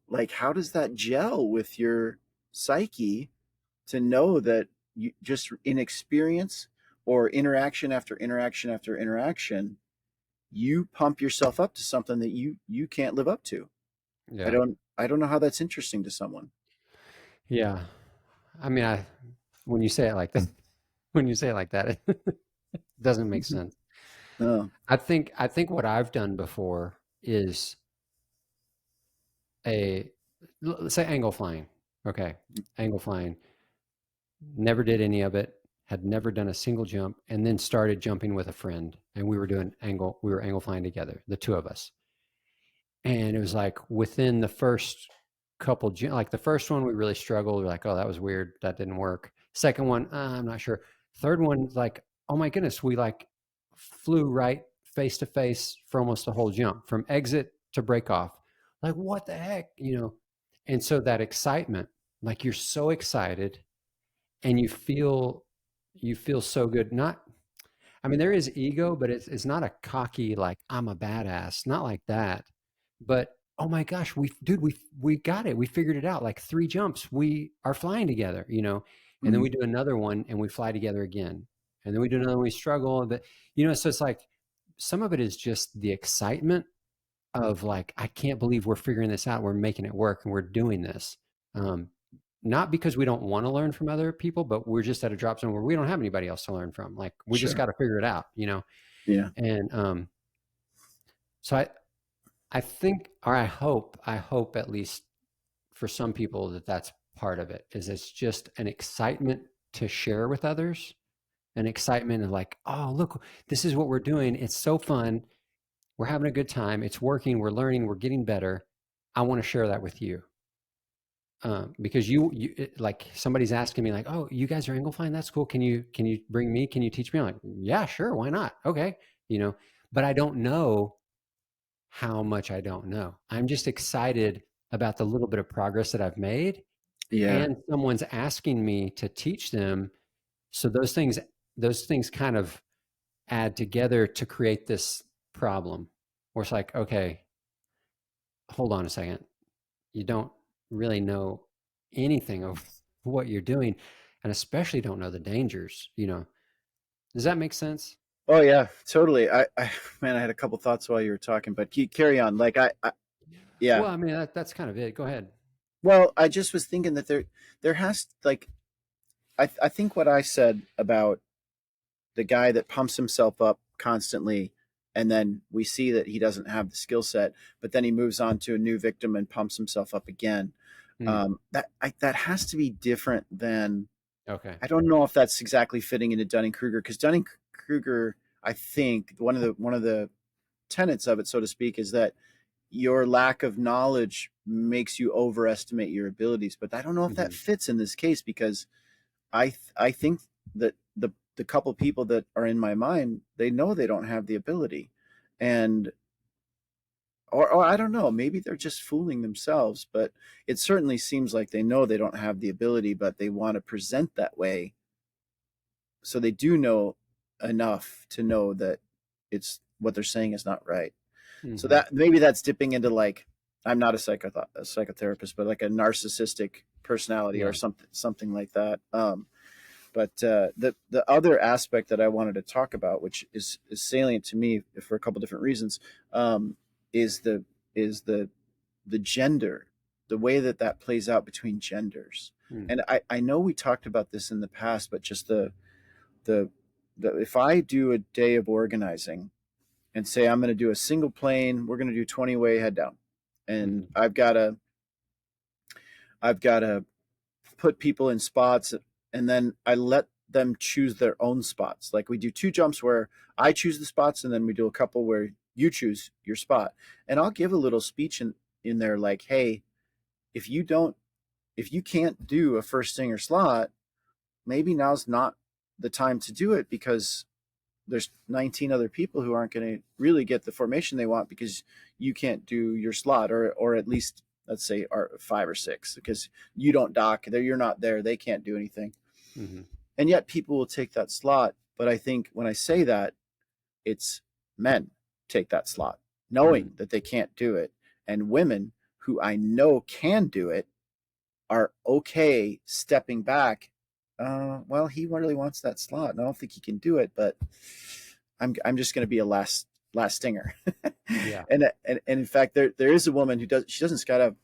B: does that gel with your psyche, to know that you just in experience, or interaction after interaction after interaction, you pump yourself up to something that you can't live up to.
A: Yeah.
B: I don't know how that's interesting to someone.
A: Yeah. I mean, when you say it like that, when you say it like that, it doesn't make sense.
B: No.
A: I think what I've done before is a let's say angle flying. Okay. Angle flying. Never did any of it, had never done a single jump, and then started jumping with a friend. And we were angle flying together, the two of us. And it was like within the first like the first one, we really struggled. We're like, oh, that was weird. That didn't work. Second one, I'm not sure. Third one, like, oh my goodness, we like flew right face to face for almost the whole jump from exit to break off. Like, what the heck, you know? And so that excitement, like you're so excited and you feel so good. Not, I mean, there is ego, but it's not a cocky like I'm a badass, not like that. But oh my gosh, we got it. We figured it out. Like three jumps, we are flying together, you know. And then
B: Mm.
A: we do another one and we fly together again. And then we do another one, we struggle, but so it's like some of it is just the excitement of like, I can't believe we're figuring this out. We're making it work and we're doing this. Um, not because we don't want to learn from other people, but we're just at a drop zone where we don't have anybody else to learn from. Like we just
B: Sure.
A: got to figure it out, you know?
B: Yeah.
A: And so I think, or I hope at least for some people that that's part of it is it's just an excitement to share with others, an excitement of like, oh, look, this is what we're doing. It's so fun. We're having a good time. It's working. We're learning. We're getting better. I want to share that with you. Because like somebody's asking me like, oh, you guys are angle flying. That's cool. Can you bring me? Can you teach me? I'm like, yeah, sure. Why not? Okay. You know, but I don't know how much I don't know. I'm just excited about the little bit of progress that I've made,
B: Yeah.
A: and someone's asking me to teach them. So those things kind of add together to create this problem where it's like, okay, hold on a second. You don't really know anything of what you're doing, and especially don't know the dangers, you know. Does that make sense?
B: Oh yeah, totally. Man, I had a couple thoughts while you were talking, but carry on. Like yeah.
A: Well, I mean, that's kind of it. Go ahead.
B: Well, I just was thinking that there has like I think what I said about the guy that pumps himself up constantly, and then we see that he doesn't have the skill set, but then he moves on to a new victim and pumps himself up again.
A: Mm,
B: That has to be different than,
A: okay.
B: I don't know if that's exactly fitting into Dunning Kruger, because Dunning Kruger, I think one of the tenets of it, so to speak, is that your lack of knowledge makes you overestimate your abilities. But I don't know if that
A: Hmm.
B: fits in this case, because I think that the couple people that are in my mind, they know they don't have the ability, and or I don't know, maybe they're just fooling themselves, but it certainly seems like they know they don't have the ability, but they want to present that way, so they do know enough to know that it's what they're saying is not right. So
A: Hmm.
B: that maybe that's dipping into like, I'm not a psychotherapist, but like a narcissistic personality or
A: Yeah.
B: something like that. But the other aspect that I wanted to talk about, which is salient to me for a couple different reasons, um, is the gender, the way that that plays out between genders.
A: Mm.
B: And I know we talked about this in the past, but just the, if I do a day of organizing and say I'm going to do a single plane, we're going to do 20 way head down, and
A: Hmm.
B: I've got to put people in spots, and then I let them choose their own spots. Like we do two jumps where I choose the spots, and then we do a couple where you choose your spot. And I'll give a little speech in there like, hey, if you don't, if you can't do a first stinger slot, maybe now's not the time to do it, because there's 19 other people who aren't going to really get the formation they want because you can't do your slot, or at least let's say five or six, because you don't dock there, you're not there, they can't do anything.
A: Hmm.
B: And yet people will take that slot. But I think when I say that, it's men take that slot knowing
A: Mm.
B: that they can't do it, and women who I know can do it are okay stepping back. Well, he really wants that slot, and I don't think he can do it, but I'm just going to be a last last stinger.
A: Yeah.
B: And in fact, there is a woman who doesn't skydive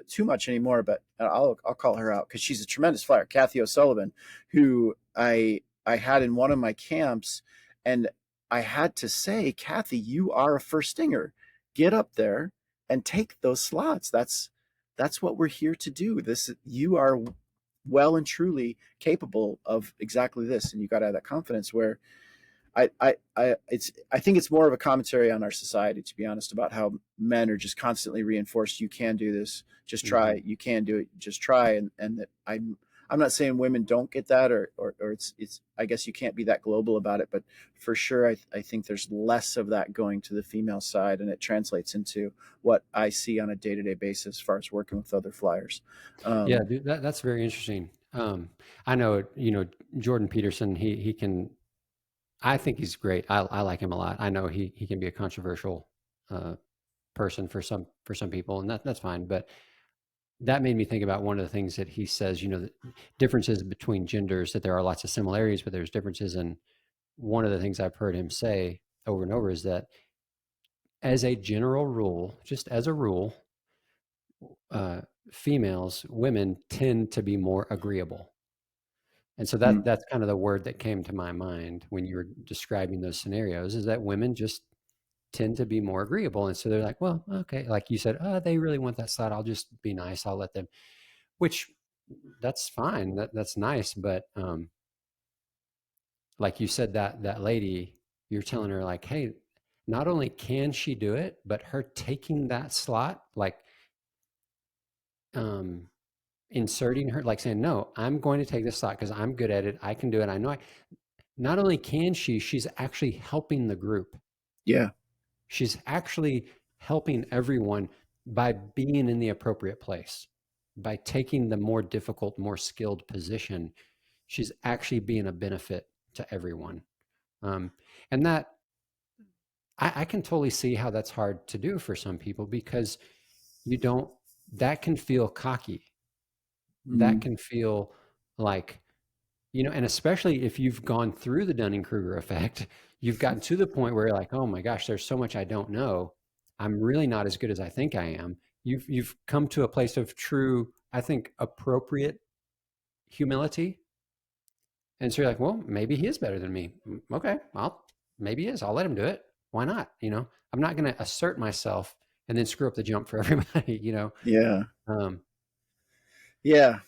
B: too much anymore, but I'll call her out because she's a tremendous flyer, Kathy O'Sullivan, who I had in one of my camps, and I had to say, Kathy, you are a first stinger. Get up there and take those slots. That's what we're here to do. This you are well and truly capable of exactly this, and you got to have that confidence where I think it's more of a commentary on our society, to be honest, about how men are just constantly reinforced. You can do this. Just
A: Hmm.
B: try. You can do it. Just try. And that I'm not saying women don't get that, or it's. I guess you can't be that global about it, but for sure, I think there's less of that going to the female side, and it translates into what I see on a day to day basis as far as working with other flyers.
A: Yeah,
B: Um,
A: dude, that's very interesting. I know, Jordan Peterson, he can, I think he's great. I like him a lot. I know he can be a controversial uh, person for some people, and that's fine. But that made me think about one of the things that he says. The differences between genders. That there are lots of similarities, but there's differences. And one of the things I've heard him say over and over is that, as a general rule, just as a rule, uh, women tend to be more agreeable. And so
B: mm,
A: that's kind of the word that came to my mind when you were describing those scenarios, is that women just tend to be more agreeable. And so they're like, well, okay, like you said, oh, they really want that slot. I'll just be nice. I'll let them, which that's fine. That's nice. But like you said, that lady, you're telling her like, hey, not only can she do it, but her taking that slot, like um, inserting her, like saying, no, I'm going to take this slot because I'm good at it. I can do it. I know I, not only can she's actually helping the group.
B: yeah.
A: She's actually helping everyone by being in the appropriate place, by taking the more difficult, more skilled position. She's actually being a benefit to everyone. Um, and that I can totally see how that's hard to do for some people because you don't, that can feel cocky. That
B: Mm,
A: can feel like, and especially if you've gone through the Dunning Kruger effect, you've gotten to the point where you're like, oh my gosh, there's so much I don't know. I'm really not as good as I think I am. You've come to a place of true, I think, appropriate humility. And so you're like, well, maybe he is better than me. Okay, well, maybe he is. I'll let him do it. Why not? I'm not going to assert myself and then screw up the jump for everybody.
B: yeah.
A: Um,
B: Yeah.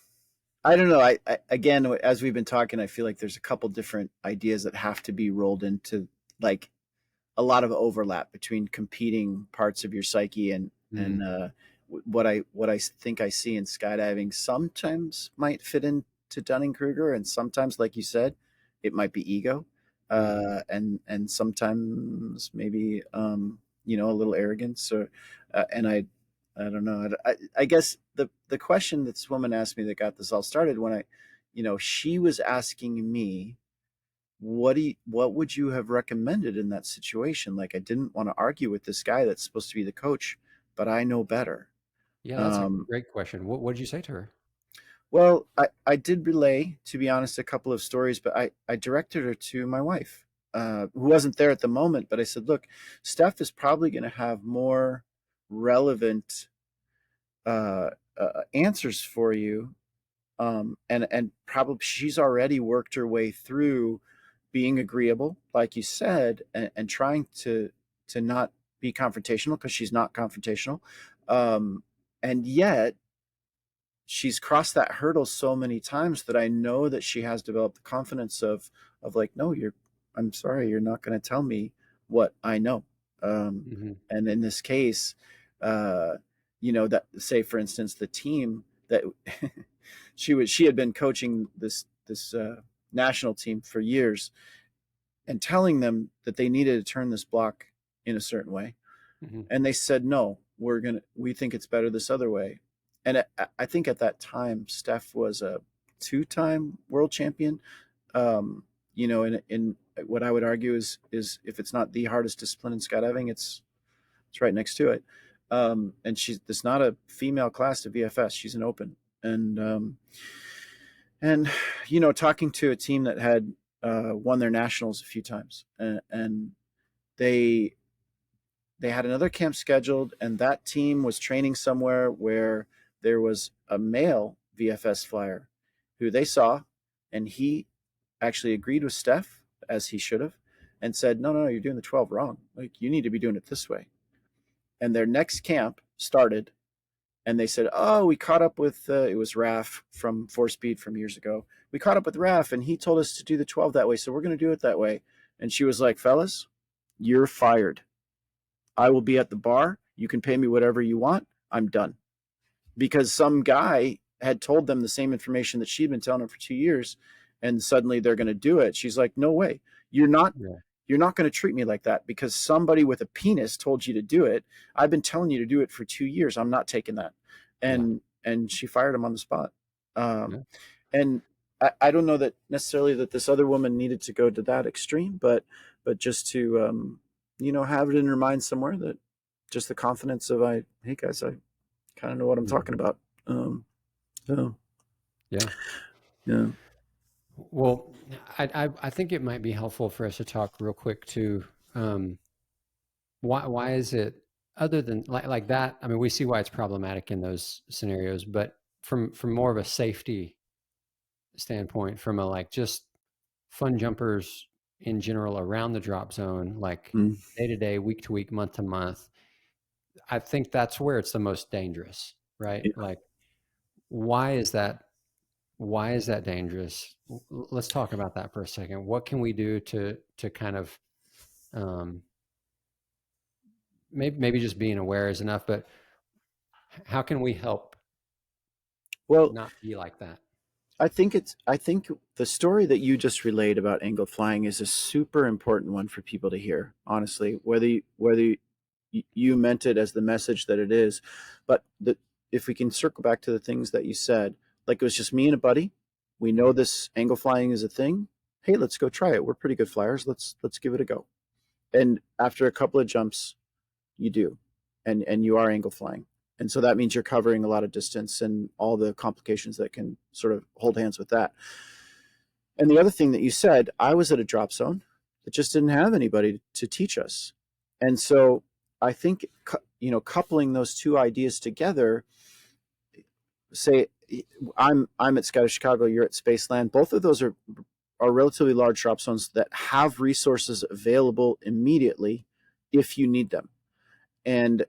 B: I don't know. Again, as we've been talking, I feel like there's a couple different ideas that have to be rolled into, like, a lot of overlap between competing parts of your psyche and
A: mm,
B: what I think I see in skydiving sometimes might fit into Dunning Kruger, and sometimes, like you said, it might be ego,
A: mhm.
B: and sometimes maybe a little arrogance, or and I don't know. I guess the question that this woman asked me that got this all started when she was asking me, what would you have recommended in that situation? Like, I didn't want to argue with this guy that's supposed to be the coach, but I know better.
A: Yeah, that's a
B: Um,
A: great question. What did you say to her?
B: well, I did relay, to be honest, a couple of stories, but I directed her to my wife, who wasn't there at the moment. But I said, look, Steph is probably going to have more relevant answers for you, and probably she's already worked her way through being agreeable, like you said, and trying to not be confrontational because she's not confrontational, and yet she's crossed that hurdle so many times that I know that she has developed the confidence of like, no, I'm sorry, you're not going to tell me what I know.
A: Mhm,
B: And in this case, uh, that, say for instance, the team that she had been coaching this national team for years, and telling them that they needed to turn this block in a certain way,
A: mhm.
B: and they said, no, we think it's better this other way. And I think at that time Steph was a two-time world champion. um, in what I would argue is if it's not the hardest discipline in skydiving, it's right next to it. And it's not a female class to VFS, she's an open. And talking to a team that had won their nationals a few times, and they they had another camp scheduled, and that team was training somewhere where there was a male VFS flyer who they saw, and he actually agreed with Steph, as he should have, and said, no, no, no, you're doing the 12 wrong. Like, you need to be doing it this way. And their next camp started, and they said, oh, we caught up with, it was Raf from Four Speed from years ago. We caught up with Raf, and he told us to do the 12 that way, so we're going to do it that way. And she was like, fellas, you're fired. I will be at the bar. You can pay me whatever you want. I'm done. Because some guy had told them the same information that she'd been telling them for 2 years, and suddenly they're going to do it. She's like, no way. You're not
A: Yeah.
B: you're not going to treat me like that because somebody with a penis told you to do it. I've been telling you to do it for 2 years. I'm not taking that.
A: Yeah.
B: And she fired him on the spot.
A: Yeah.
B: And I don't know that necessarily that this other woman needed to go to that extreme, but just to have it in her mind somewhere that just the confidence of hey guys, I kind of know what I'm
A: Mhm.
B: talking about. So
A: Yeah.
B: yeah.
A: Well, I think it might be helpful for us to talk real quick to um, why is it other than like that? I mean, we see why it's problematic in those scenarios, but from more of a safety standpoint, from a like just fun jumpers in general around the drop zone, like
B: Mm,
A: day to day, week to week, month to month, I think that's where it's the most dangerous, right?
B: yeah.
A: Like, why is that? Why is that dangerous? Let's talk about that for a second. What can we do to kind of um, maybe just being aware is enough, but how can we help
B: Well,
A: not be like that?
B: I think the story that you just relayed about angle flying is a super important one for people to hear. Honestly, whether you meant it as the message that it is, but if we can circle back to the things that you said, like it was just me and a buddy. We know
A: Mhm.
B: this angle flying is a thing. Hey, let's go try it. We're pretty good flyers. Let's give it a go. And after a couple of jumps, you do, and you are angle flying, and so that means you're covering a lot of distance and all the complications that can sort of hold hands with that. And the other thing that you said, I was at a drop zone that just didn't have anybody to teach us, and so I think coupling those two ideas together, say I'm at Sky Chicago, you're at Spaceland. Both of those are relatively large drop zones that have resources available immediately if you need them. And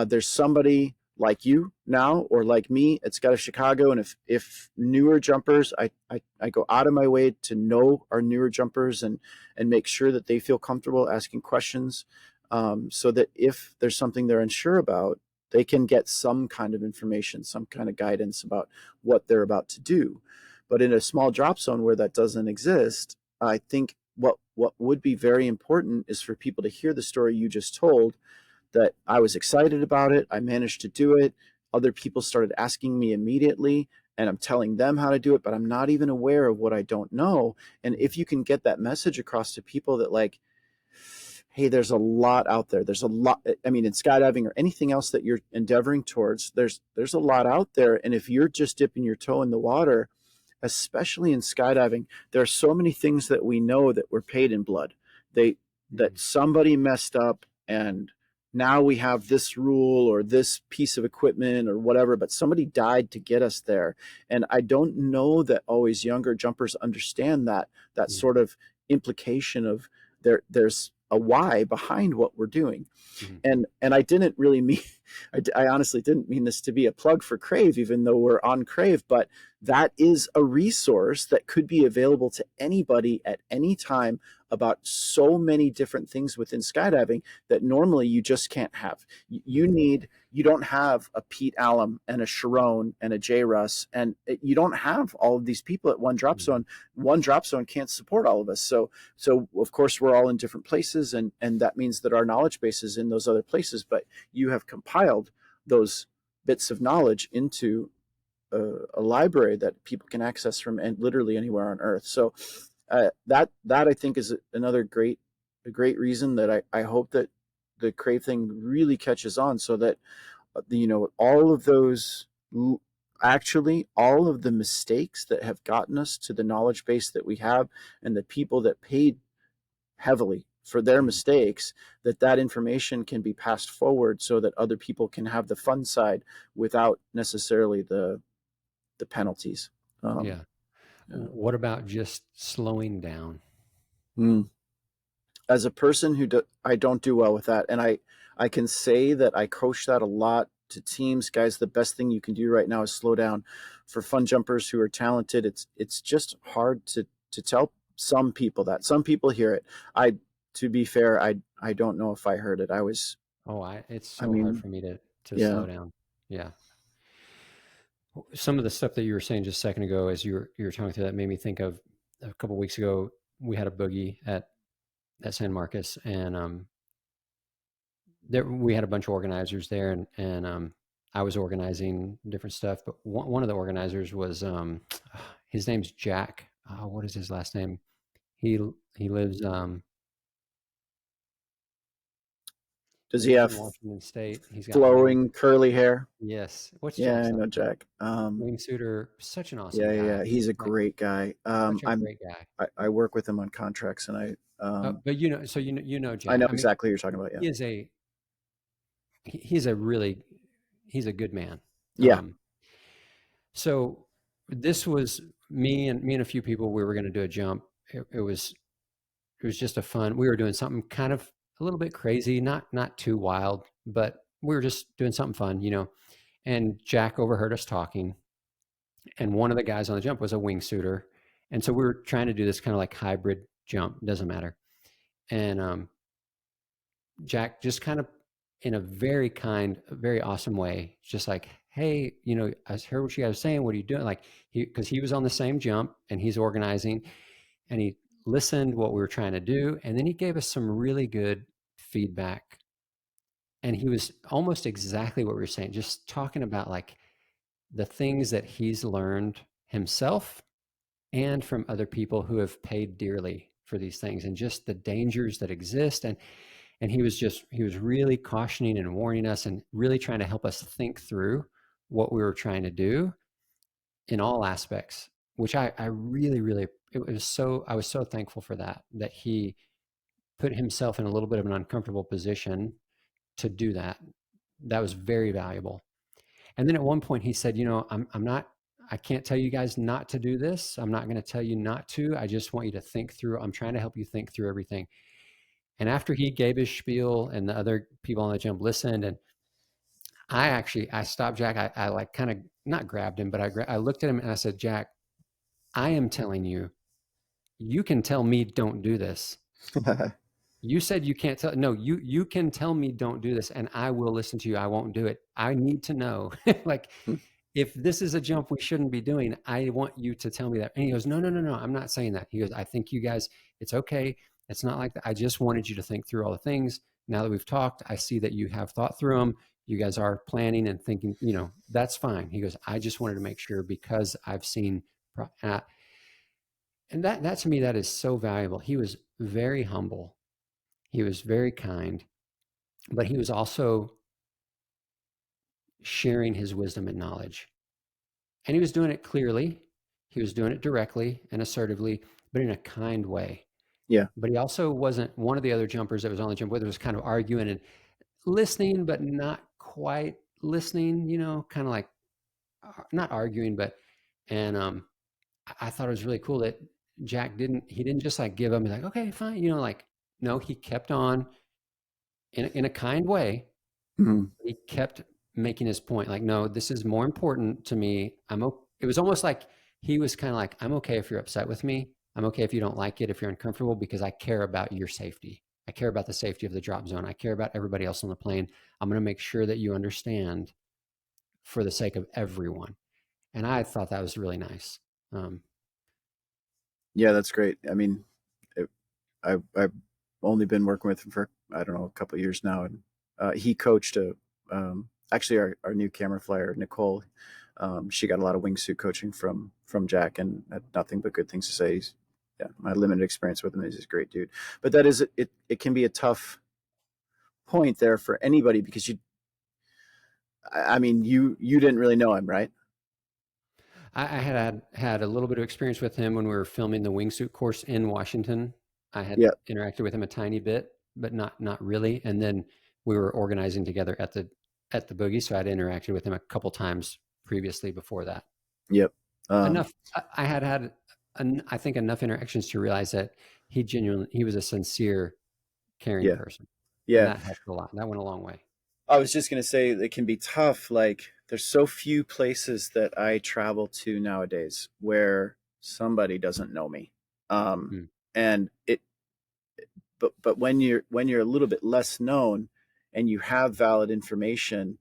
B: there's somebody like you now or like me at Scottish Chicago, and if newer jumpers, I go out of my way to know our newer jumpers and make sure that they feel comfortable asking questions, so that if there's something they're unsure about, they can get some kind of information, some kind of guidance about what they're about to do. But in a small drop zone where that doesn't exist, I think what would be very important is for people to hear the story you just told, that I was excited about it. I managed to do it. Other people started asking me immediately, and I'm telling them how to do it, but I'm not even aware of what I don't know. And if you can get that message across to people that, like, hey, there's a lot out there. There's a lot. I mean, in skydiving or anything else that you're endeavoring towards, there's a lot out there. And if you're just dipping your toe in the water, especially in skydiving, there are so many things that we know that were paid in blood. They that
A: Mhm.
B: somebody messed up, and now we have this rule or this piece of equipment or whatever, but somebody died to get us there. And I don't know that always younger jumpers understand that
A: Mhm.
B: sort of implication of there's a why behind what we're doing.
A: Mhm.
B: And I didn't really mean, I honestly didn't mean this to be a plug for Krāv, even though we're on Krāv, but that is a resource that could be available to anybody at any time about so many different things within skydiving that normally you just can't have.
A: Mhm.
B: You don't have a Pete Allen and a Sharon and a JRuss, and you don't have all of these people at one drop
A: Mhm.
B: zone. One drop zone can't support all of us. So of course we're all in different places, and that means that our knowledge base is in those other places, but you have compiled those bits of knowledge into a library that people can access from and literally anywhere on earth. So that I think is another a great reason that I hope that the Crave thing really catches on, so that all of those, actually all of the mistakes that have gotten us to the knowledge base that we have, and the people that paid heavily for their
A: Mm.
B: mistakes, that information can be passed forward so that other people can have the fun side without necessarily the penalties. Um,
A: Yeah.
B: yeah.
A: What about just slowing down?
B: Mm. As a person I don't do well with that, and I can say that I coach that a lot to teams. Guys, the best thing you can do right now is slow down. For fun jumpers who are talented, it's just hard to tell some people that. Some people hear it. I To be fair, I don't know if I heard it.
A: Oh, it's
B: I
A: so hard
B: mean,
A: for me to
B: yeah.
A: slow down. Yeah. Some of the stuff that you were saying just a second ago as you were talking through that made me think of a couple weeks ago. We had a boogie at San Marcos, and we had a bunch of organizers there, and I was organizing different stuff. But one of the organizers was his name's Jack. What is his last name? He he lives
B: Does
A: he
B: he
A: lives
B: have
A: in Washington State. He's got
B: flowing curly hair?
A: yes. What's
B: Yeah,
A: Jack's
B: I
A: last
B: know
A: name?
B: Jack.
A: Wingsuiter. Such an awesome
B: Yeah, yeah,
A: guy.
B: yeah. He's a
A: Like
B: great guy.
A: such a great guy.
B: I work with him on contracts, and
A: But so
B: I
A: Jack.
B: know
A: I mean,
B: exactly what you're talking about. Yeah,
A: he is he's a really he's a good man.
B: yeah.
A: Um, so this was me and a few people. We were going to do a jump. It was just a fun. We were doing something kind of a little bit crazy, not too wild, but we were just doing something fun. And Jack overheard us talking, and one of the guys on the jump was a wingsuiter, and so we were trying to do this kind of like hybrid jump. Doesn't matter. And Jack just kind of in a very kind, very awesome way, just like, hey, I heard what you guys were saying. What are you doing? Like because he was on the same jump and he's organizing, and he listened what we were trying to do, and then he gave us some really good feedback. And he was almost exactly what we were saying, just talking about like the things that he's learned himself and from other people who have paid dearly for these things and just the dangers that exist. And he was really cautioning and warning us and really trying to help us think through what we were trying to do in all aspects, which I really, really, I was so thankful for that he put himself in a little bit of an uncomfortable position to do that. That was very valuable. And then at one point he said, I'm not, I can't tell you guys not to do this. I'm not going to tell you not to. I just want you to think through. I'm trying to help you think through everything. And after he gave his spiel and the other people on the jump listened, and I stopped Jack. I like kind of not grabbed him, but I looked at him and I said, Jack, I am telling you, you can tell me don't do this. You said you can't tell. No, you can tell me don't do this, and I will listen to you. I won't do it. I need to know, like, if this is a jump we shouldn't be doing, I want you to tell me that. And he goes, no, no, no, no. I'm not saying that. He goes, I think you guys, it's okay. It's not like that. I just wanted you to think through all the things. Now that we've talked, I see that you have thought through them. You guys are planning and thinking. That's fine. He goes, I just wanted to make sure because I've seen, and that to me that is so valuable. He was very humble. He was very kind, but he was also sharing his wisdom and knowledge. And he was doing it clearly. He was doing it directly and assertively, but in a kind way.
B: Yeah.
A: But he also wasn't one of the other jumpers that was on the jump with, was kind of arguing and listening, but not quite listening, kind of like not arguing, and I thought it was really cool that Jack he didn't just like give up and be like, okay, fine, like, no, he kept on in a kind way.
B: Mhm.
A: He kept making his point, like, no, this is more important to me. It was almost like he was kind of like, I'm okay if you're upset with me. I'm okay if you don't like it, if you're uncomfortable, because I care about your safety. I care about the safety of the drop zone. I care about everybody else on the plane. I'm going to make sure that you understand for the sake of everyone. And I thought that was really nice. Um,
B: Yeah, that's great. I mean, I've only been working with him for, I don't know, a couple of years now, and he coached actually our new camera flyer Nicole. She got a lot of wingsuit coaching from Jack, and had nothing but good things to say. Yeah, my limited experience with him, he's a great dude. But that is it can be a tough point there for anybody, because I mean, you didn't really know him, right?
A: I had a little bit of experience with him when we were filming the wingsuit course in Washington. I had
B: Yeah.
A: interacted with him a tiny bit, but not really. And then we were organizing together at the boogie, so I'd interacted with him a couple times previously before that.
B: Yep.
A: Enough. I had had, I think, enough interactions to realize that he was a sincere, caring
B: Yeah.
A: person, and
B: Yeah.
A: that helped a lot. That went a long way.
B: I was just going to say it can be tough. Like, there's so few places that I travel to nowadays where somebody doesn't know me. Um,
A: Mm,
B: and it, but when you're a little bit less known and you have valid information,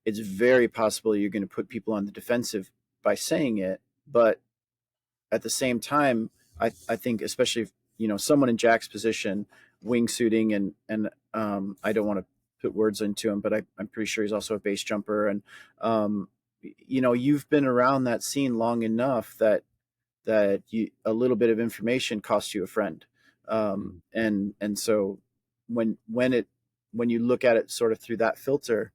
B: it's very possible you're going to put people on the defensive by saying it. But at the same time, I think especially if, someone in Jack's position, wingsuiting and I don't want to put words into him, but I'm pretty sure he's also a base jumper, and you've been around that scene long enough that a little bit of information costs you a friend,
A: mm,
B: and so when you look at it sort of through that filter,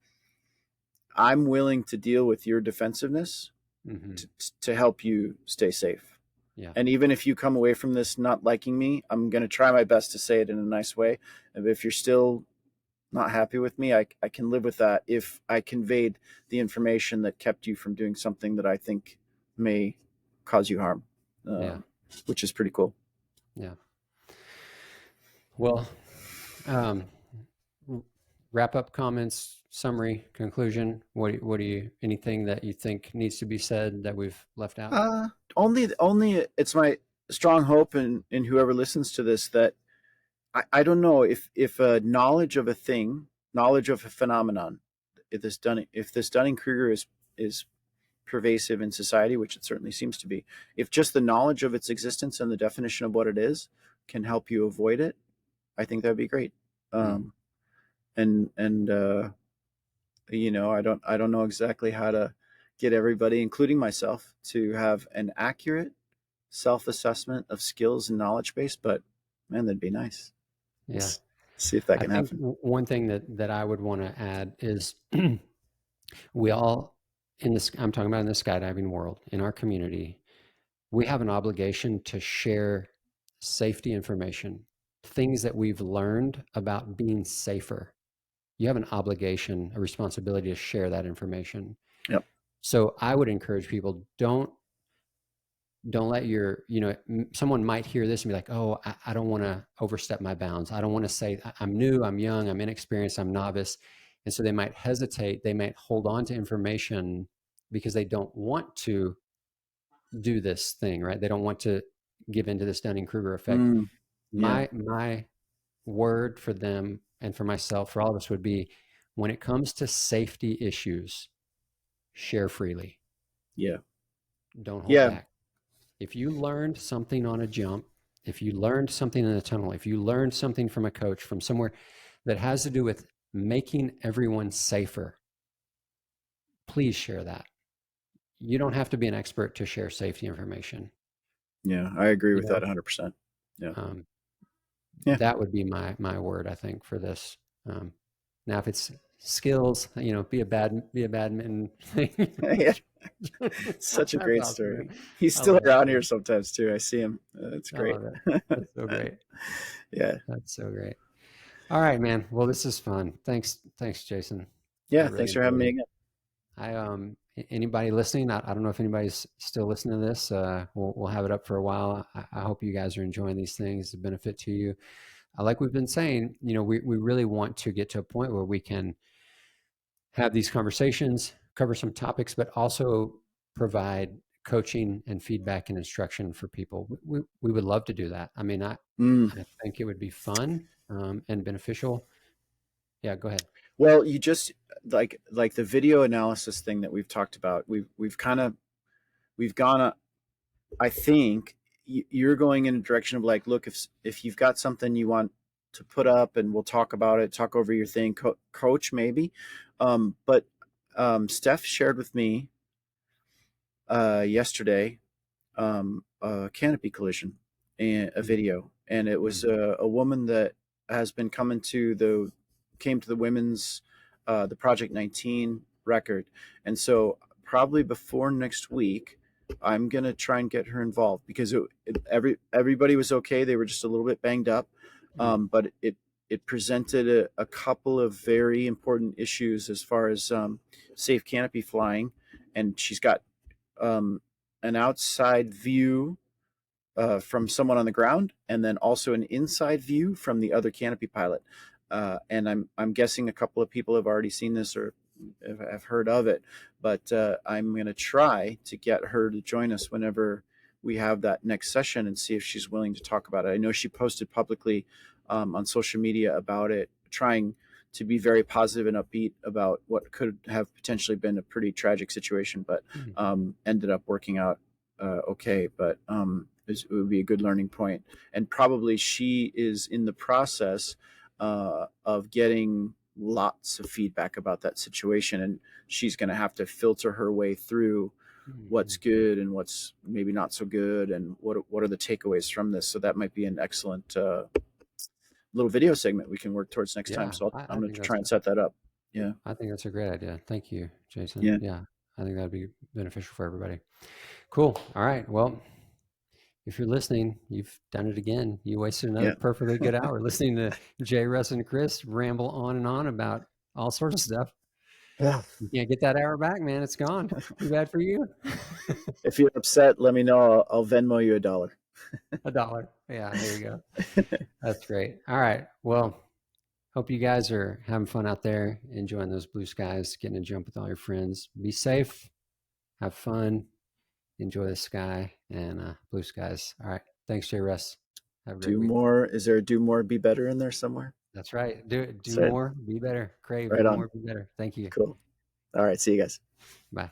B: I'm willing to deal with your defensiveness
A: hmm.
B: to help you stay safe.
A: Yeah,
B: And even if you come away from this not liking me, I'm going to try my best to say it in a nice way. And if you're still not happy with me, I can live with that if I conveyed the information that kept you from doing something that I think may cause you harm,
A: yeah,
B: um, which is pretty cool.
A: yeah. Well, um, wrap up comments, summary, conclusion. What do you, anything that you think needs to be said that we've left out?
B: Only it's my strong hope in whoever listens to this that I don't know if knowledge of a thing, knowledge of a phenomenon, if this Dunning Kruger is pervasive in society, which it certainly seems to be, if just the knowledge of its existence and the definition of what it is can help you avoid it, I think that'd be great.
A: Mm,
B: Um, and I don't know exactly how to get everybody, including myself, to have an accurate self-assessment of skills and knowledge base, but man, that'd be nice.
A: yeah.
B: Let's see if that
A: I
B: can
A: think
B: happen.
A: one thing that I would want to add is we all in this, I'm talking about in the skydiving world, in our community, we have an obligation to share safety information, things that we've learned about being safer. You have an obligation, a responsibility to share that information.
B: Yep.
A: So I would encourage people, don't let your, someone might hear this and be like, oh, I don't want to overstep my bounds. I don't want to say I'm new, I'm young, I'm inexperienced, I'm novice. And so they might hesitate. They might hold on to information because they don't want to do this thing, right? They don't want to give into this Dunning Kruger effect.
B: Mm, yeah.
A: My word for them and for myself, for all of us, would be when it comes to safety issues, share freely.
B: Yeah.
A: Don't hold
B: Yeah.
A: back. If you learned something on a jump, if you learned something in a tunnel, if you learned something from a coach, from somewhere that has to do with making everyone safer, please share that. You don't have to be an expert to share safety information.
B: Yeah. I agree
A: You
B: with that
A: know,
B: 100%. Yeah.
A: um,
B: Yeah.
A: that would be my word, I think, for this. Um, now, if it's skills, be a badminton thing.
B: Yeah. Such a
A: That's
B: great
A: awesome,
B: story.
A: man.
B: He's
A: I
B: still
A: love that
B: around here
A: story.
B: sometimes too. I see him. It's
A: I
B: great.
A: love it. That's so great.
B: Yeah.
A: That's so great. All right, man. Well, this is fun. Thanks, Jason. I
B: Yeah.
A: really
B: Thanks for having
A: enjoyed
B: me
A: it.
B: again.
A: Anybody listening, I don't know if anybody's still listening to this. We'll have it up for a while. I hope you guys are enjoying these things, the benefit to you. Like we've been saying, we really want to get to a point where we can have these conversations, cover some topics, but also provide coaching and feedback and instruction for people. We would love to do that. I mean,
B: Mm.
A: I think it would be fun and beneficial. Yeah, go ahead.
B: Well, you just like the video analysis thing that we've talked about. We've gone. I think you're going in a direction of like, look, if you've got something you want to put up, and we'll talk about it, talk over your thing, coach maybe. But Steph shared with me yesterday a canopy collision and a
A: Mm,
B: video, and it was
A: mm,
B: a woman that has been coming to the women's the Project 19 record, and so probably before next week I'm gonna try and get her involved because everybody was okay. They were just a little bit banged up,
A: Mm.
B: but it presented a couple of very important issues as far as safe canopy flying, and she's got um, an outside view from someone on the ground, and then also an inside view from the other canopy pilot. And I'm guessing a couple of people have already seen this or have heard of it, but I'm going to try to get her to join us whenever we have that next session and see if she's willing to talk about it. I know she posted publicly on social media about it, trying to be very positive and upbeat about what could have potentially been a pretty tragic situation, but
A: Mm.
B: ended up working out okay. But it would be a good learning point. And probably she is in the process of getting lots of feedback about that situation, and she's going to have to filter her way through what's
A: Mm.
B: good and what's maybe not so good, and what are the takeaways from this. So that might be an excellent little video segment we can work towards next time.
A: Yeah,
B: So
A: I
B: I'm going
A: think
B: to
A: that's
B: try and set that up. Yeah,
A: I think that's a great idea. Thank you, Jason.
B: yeah,
A: Yeah, I think that'd be beneficial for everybody. Cool. All right. Well, if you're listening, you've done it again. You wasted another
B: yeah.
A: perfectly good hour listening to JRuss and Chris ramble on and on about all sorts of stuff.
B: Yeah.
A: You can't get that hour back, man. It's gone. Too bad for you.
B: If you're upset, let me know. I'll Venmo you $1.
A: A dollar. Yeah, there you go. That's great. All right. Well, hope you guys are having fun out there, enjoying those blue skies, getting a jump with all your friends. Be safe, have fun, enjoy the sky and blue skies. All right. Thanks, Jay Russ. Have a great
B: Do
A: week.
B: more. Is there a do more, be better in there somewhere?
A: That's right. Do
B: Said
A: more, be better. Crave,
B: right
A: do
B: on.
A: more, be better. Thank you.
B: Cool. All right. See you guys.
A: Bye.